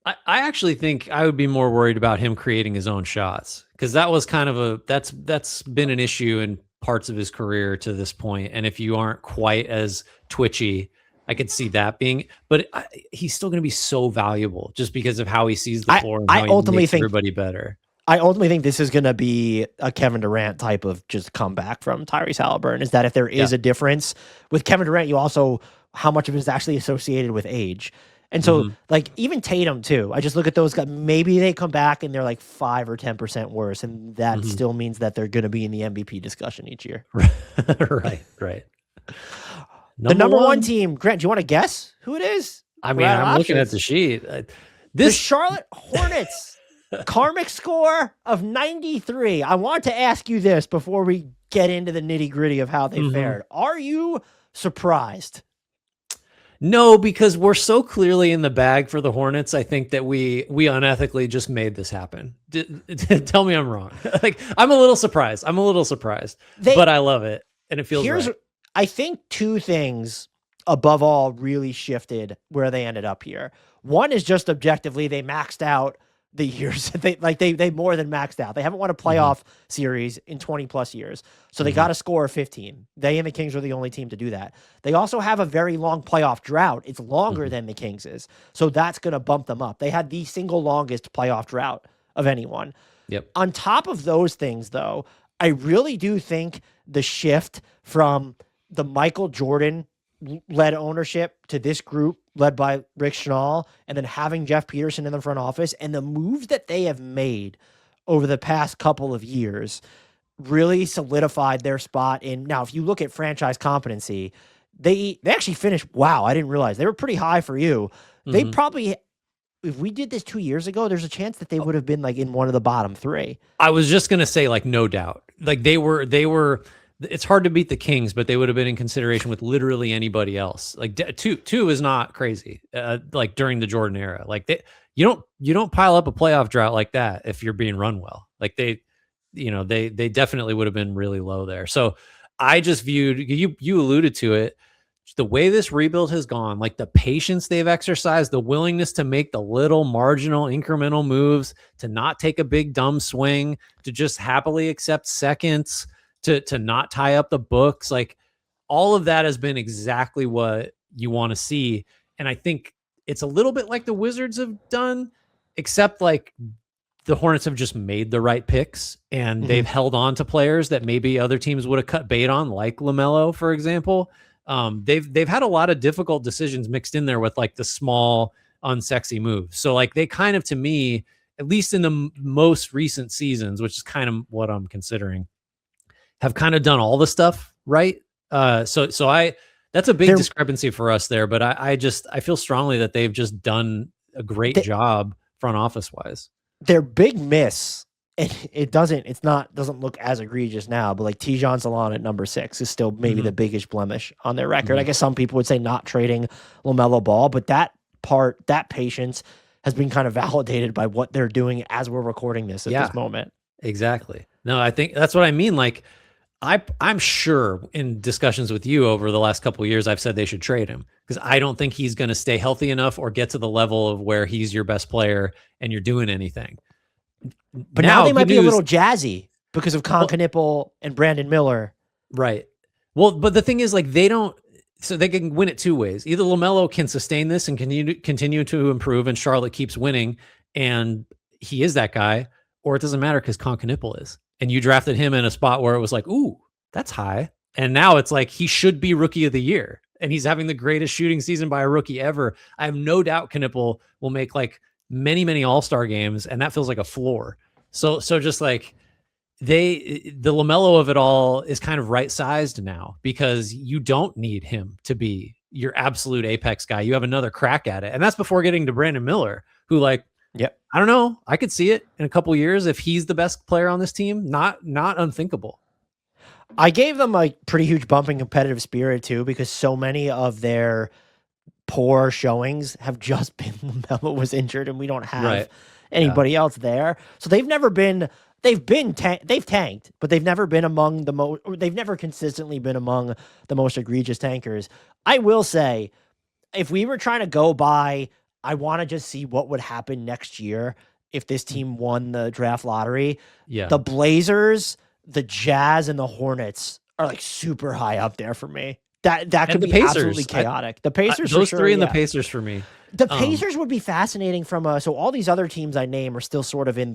I actually think I would be more worried about him creating his own shots, because that was kind of that's been an issue in parts of his career to this point. And if you aren't quite as twitchy, I could see that being, but he's still going to be so valuable just because of how he sees the floor and how he ultimately makes everybody better. I ultimately think this is going to be a Kevin Durant type of just comeback from Tyrese Halliburton, is that if there is a difference with Kevin Durant, you also, how much of it is actually associated with age. And so like even Tatum too, I just look at those guys, maybe they come back and they're like 5 or 10% worse. And that still means that they're going to be in the MVP discussion each year. Right. The number one team, Grant, do you want to guess who it is? I mean, I'm looking at the sheet. The Charlotte Hornets. Karmic score of 93. I want to ask you this before we get into the nitty-gritty of how they fared. Are you surprised? No, because we're so clearly in the bag for the Hornets. I think that we unethically just made this happen. Tell me I'm wrong. Like, I'm a little surprised. But I love it, and it feels right. I think two things above all really shifted where they ended up here. One is just objectively they maxed out the years. They more than maxed out. They haven't won a playoff series in 20 plus years. So they got a score of 15. They and the Kings are the only team to do that. They also have a very long playoff drought. It's longer than the Kings is. So that's going to bump them up. They had the single longest playoff drought of anyone. Yep. On top of those things, though, I really do think the shift from the Michael Jordan led ownership to this group led by Rick Schnall, and then having Jeff Peterson in the front office, and the moves that they have made over the past couple of years really solidified their spot in. Now, if you look at franchise competency, they actually finished, wow, I didn't realize they were pretty high for you. They probably, if we did this 2 years ago, there's a chance that they would have been like in one of the bottom three. I was just going to say, like, no doubt. Like they were, it's hard to beat the Kings, but they would have been in consideration with literally anybody else. Like two is not crazy. Like during the Jordan era, like you don't pile up a playoff drought like that if you're being run well. Like they definitely would have been really low there. So I just viewed, you alluded to it, the way this rebuild has gone, like the patience they've exercised, the willingness to make the little marginal incremental moves, to not take a big dumb swing, to just happily accept seconds, to not tie up the books. Like all of that has been exactly what you want to see. And I think it's a little bit like the Wizards have done, except like the Hornets have just made the right picks and they've held on to players that maybe other teams would have cut bait on, like LaMelo, for example. They've had a lot of difficult decisions mixed in there with like the small, unsexy moves. So like they kind of, to me, at least in the most recent seasons, which is kind of what I'm considering, have kind of done all the stuff right. That's a big discrepancy for us there, but I feel strongly that they've just done a great job front office wise. Their big miss, and it doesn't look as egregious now, but like Tijon Salon at number 6 is still maybe the biggest blemish on their record. I guess some people would say not trading LaMelo Ball, but that patience has been kind of validated by what they're doing as we're recording this at this moment. Exactly. No, I think that's what I mean. Like I'm sure in discussions with you over the last couple of years, I've said they should trade him because I don't think he's going to stay healthy enough or get to the level of where he's your best player and you're doing anything. But now they might be a little jazzy because of Knippel and Brandon Miller. Right. Well, but the thing is, like, they can win it two ways. Either LaMelo can sustain this and continue to improve and Charlotte keeps winning and he is that guy, or it doesn't matter because Knippel is. And you drafted him in a spot where it was like, ooh, that's high. And now it's like he should be rookie of the year. And he's having the greatest shooting season by a rookie ever. I have no doubt Knippel will make like many, many all-star games. And that feels like a floor. So just like, the LaMelo of it all is kind of right sized now, because you don't need him to be your absolute apex guy. You have another crack at it. And that's before getting to Brandon Miller, who, like, Yep. I don't know, I could see it in a couple years if he's the best player on this team. Not unthinkable. I gave them a pretty huge bump in competitive spirit too, because so many of their poor showings have just been LaMelo was injured and we don't have anybody else there. So they've tanked, but they've never been among the most, they've never consistently been among the most egregious tankers. I will say, if we were trying to go by, I want to just see what would happen next year if this team won the draft lottery. Yeah. The Blazers, the Jazz, and the Hornets are like super high up there for me. That could be absolutely chaotic. The Pacers, those for sure, three, and the Pacers for me. The Pacers would be fascinating so all these other teams I name are still sort of in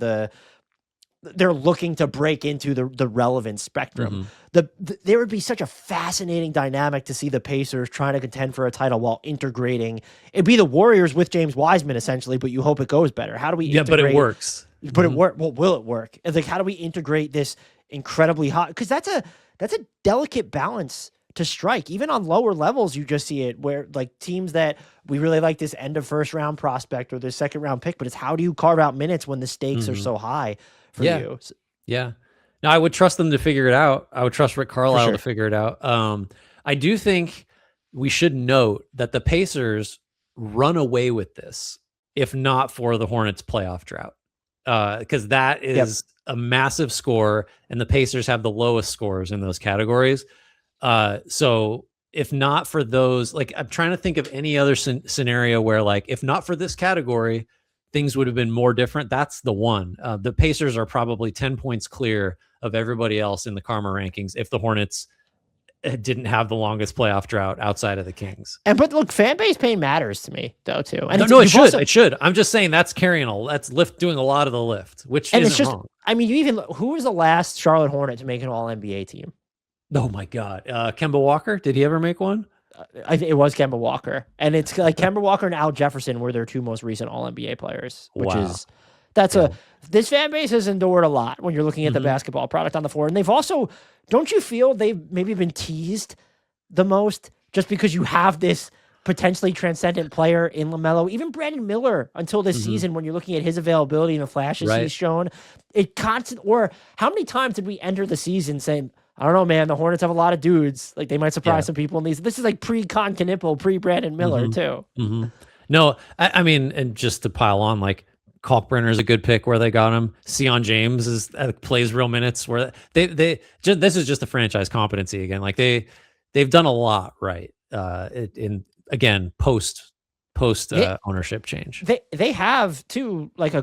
they're looking to break into the relevant spectrum. There would be such a fascinating dynamic to see the Pacers trying to contend for a title while integrating. It'd be the Warriors with James Wiseman essentially, but you hope it goes better. How do we integrate? But it works. But it work. Well, will it work? It's like, how do we integrate this incredibly hot? Because that's a delicate balance to strike. Even on lower levels, you just see it where, like, teams that we really like this end of first round prospect or this second round pick, but it's how do you carve out minutes when the stakes are so high for you? Yeah. Now, I would trust them to figure it out. I would trust Rick Carlisle to figure it out. I do think we should note that the Pacers run away with this, if not for the Hornets playoff drought, because that is a massive score, and the Pacers have the lowest scores in those categories. So if not for those, like, I'm trying to think of any other scenario where, like, if not for this category, things would have been more different. That's the one. The Pacers are probably 10 points clear of everybody else in the Karma rankings if the Hornets didn't have the longest playoff drought outside of the Kings. But look, fan base pain matters to me though too. And it should. I'm just saying that's doing a lot of the lift, which isn't wrong. I mean, who was the last Charlotte Hornet to make an All-NBA team? Oh my God. Kemba Walker. Did he ever make one? I think it was Kemba Walker, and it's like Kemba Walker and Al Jefferson were their two most recent All-NBA players, which is this fan base has endured a lot when you're looking at the basketball product on the floor. And they've also, don't you feel they've maybe been teased the most just because you have this potentially transcendent player in LaMelo, even Brandon Miller until this season, when you're looking at his availability and the flashes he's shown, or how many times did we enter the season saying, I don't know, man, the Hornets have a lot of dudes. Like, they might surprise some people in these. This is like pre-Con Knipple, pre-Brandon Miller, too. No, I mean, and just to pile on, like, Kalkbrenner is a good pick where they got him. Sion James plays real minutes where this is just a franchise competency again. Like, they've done a lot right in again post ownership change. They have too like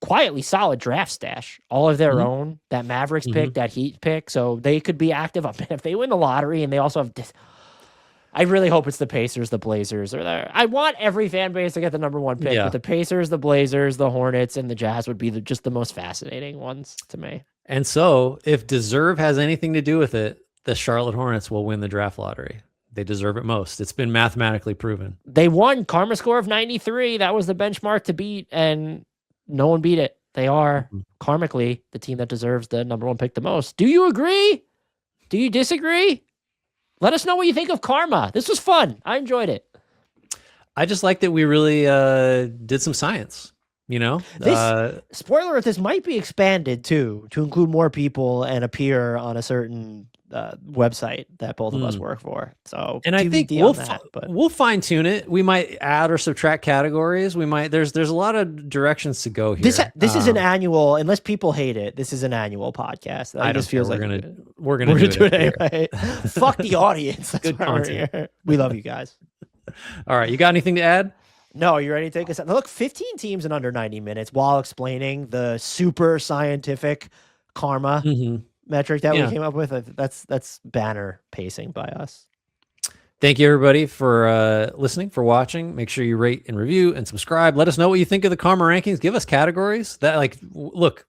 quietly solid draft stash, all of their own, that Mavericks pick, that Heat pick, so they could be active up. If they win the lottery, and they also have I really hope it's the Pacers, the Blazers, or I want every fan base to get the number one pick, but the Pacers, the Blazers, the Hornets, and the Jazz would be just the most fascinating ones to me. And so, if deserve has anything to do with it, the Charlotte Hornets will win the draft lottery. They deserve it most. It's been mathematically proven. They won karma score of 93. That was the benchmark to beat, and no one beat it. They are karmically the team that deserves the number one pick the most. Do you agree? Do you disagree? Let us know what you think of karma. This was fun. I enjoyed it. I just like that we really did some science. You know, spoiler alert, this might be expanded too to include more people and appear on a certain website that both of us work for. So, and I think we'll fine tune it. We might add or subtract categories. We might. There's a lot of directions to go here. This is an annual, unless people hate it. This is an annual podcast. I just feels like we're gonna do it anyway. Fuck the audience. That's good content. We love you guys. All right, you got anything to add? No, you ready to take us out? Look, 15 teams in under 90 minutes while explaining the super scientific karma metric that we came up with. That's banner pacing by us. Thank you, everybody, for listening, for watching. Make sure you rate and review and subscribe. Let us know what you think of the karma rankings. Give us categories. Look,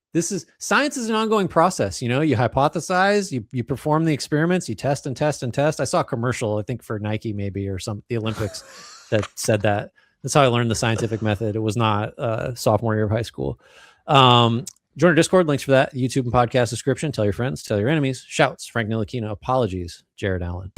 science is an ongoing process. You know, you hypothesize, you perform the experiments, you test and test and test. I saw a commercial, I think for Nike maybe, or the Olympics that said that. That's how I learned the scientific method. It was not sophomore year of high school. Join our Discord. Links for that, YouTube and podcast description. Tell your friends, tell your enemies. Shouts, Frank Ntilikina. Apologies, Jared Allen.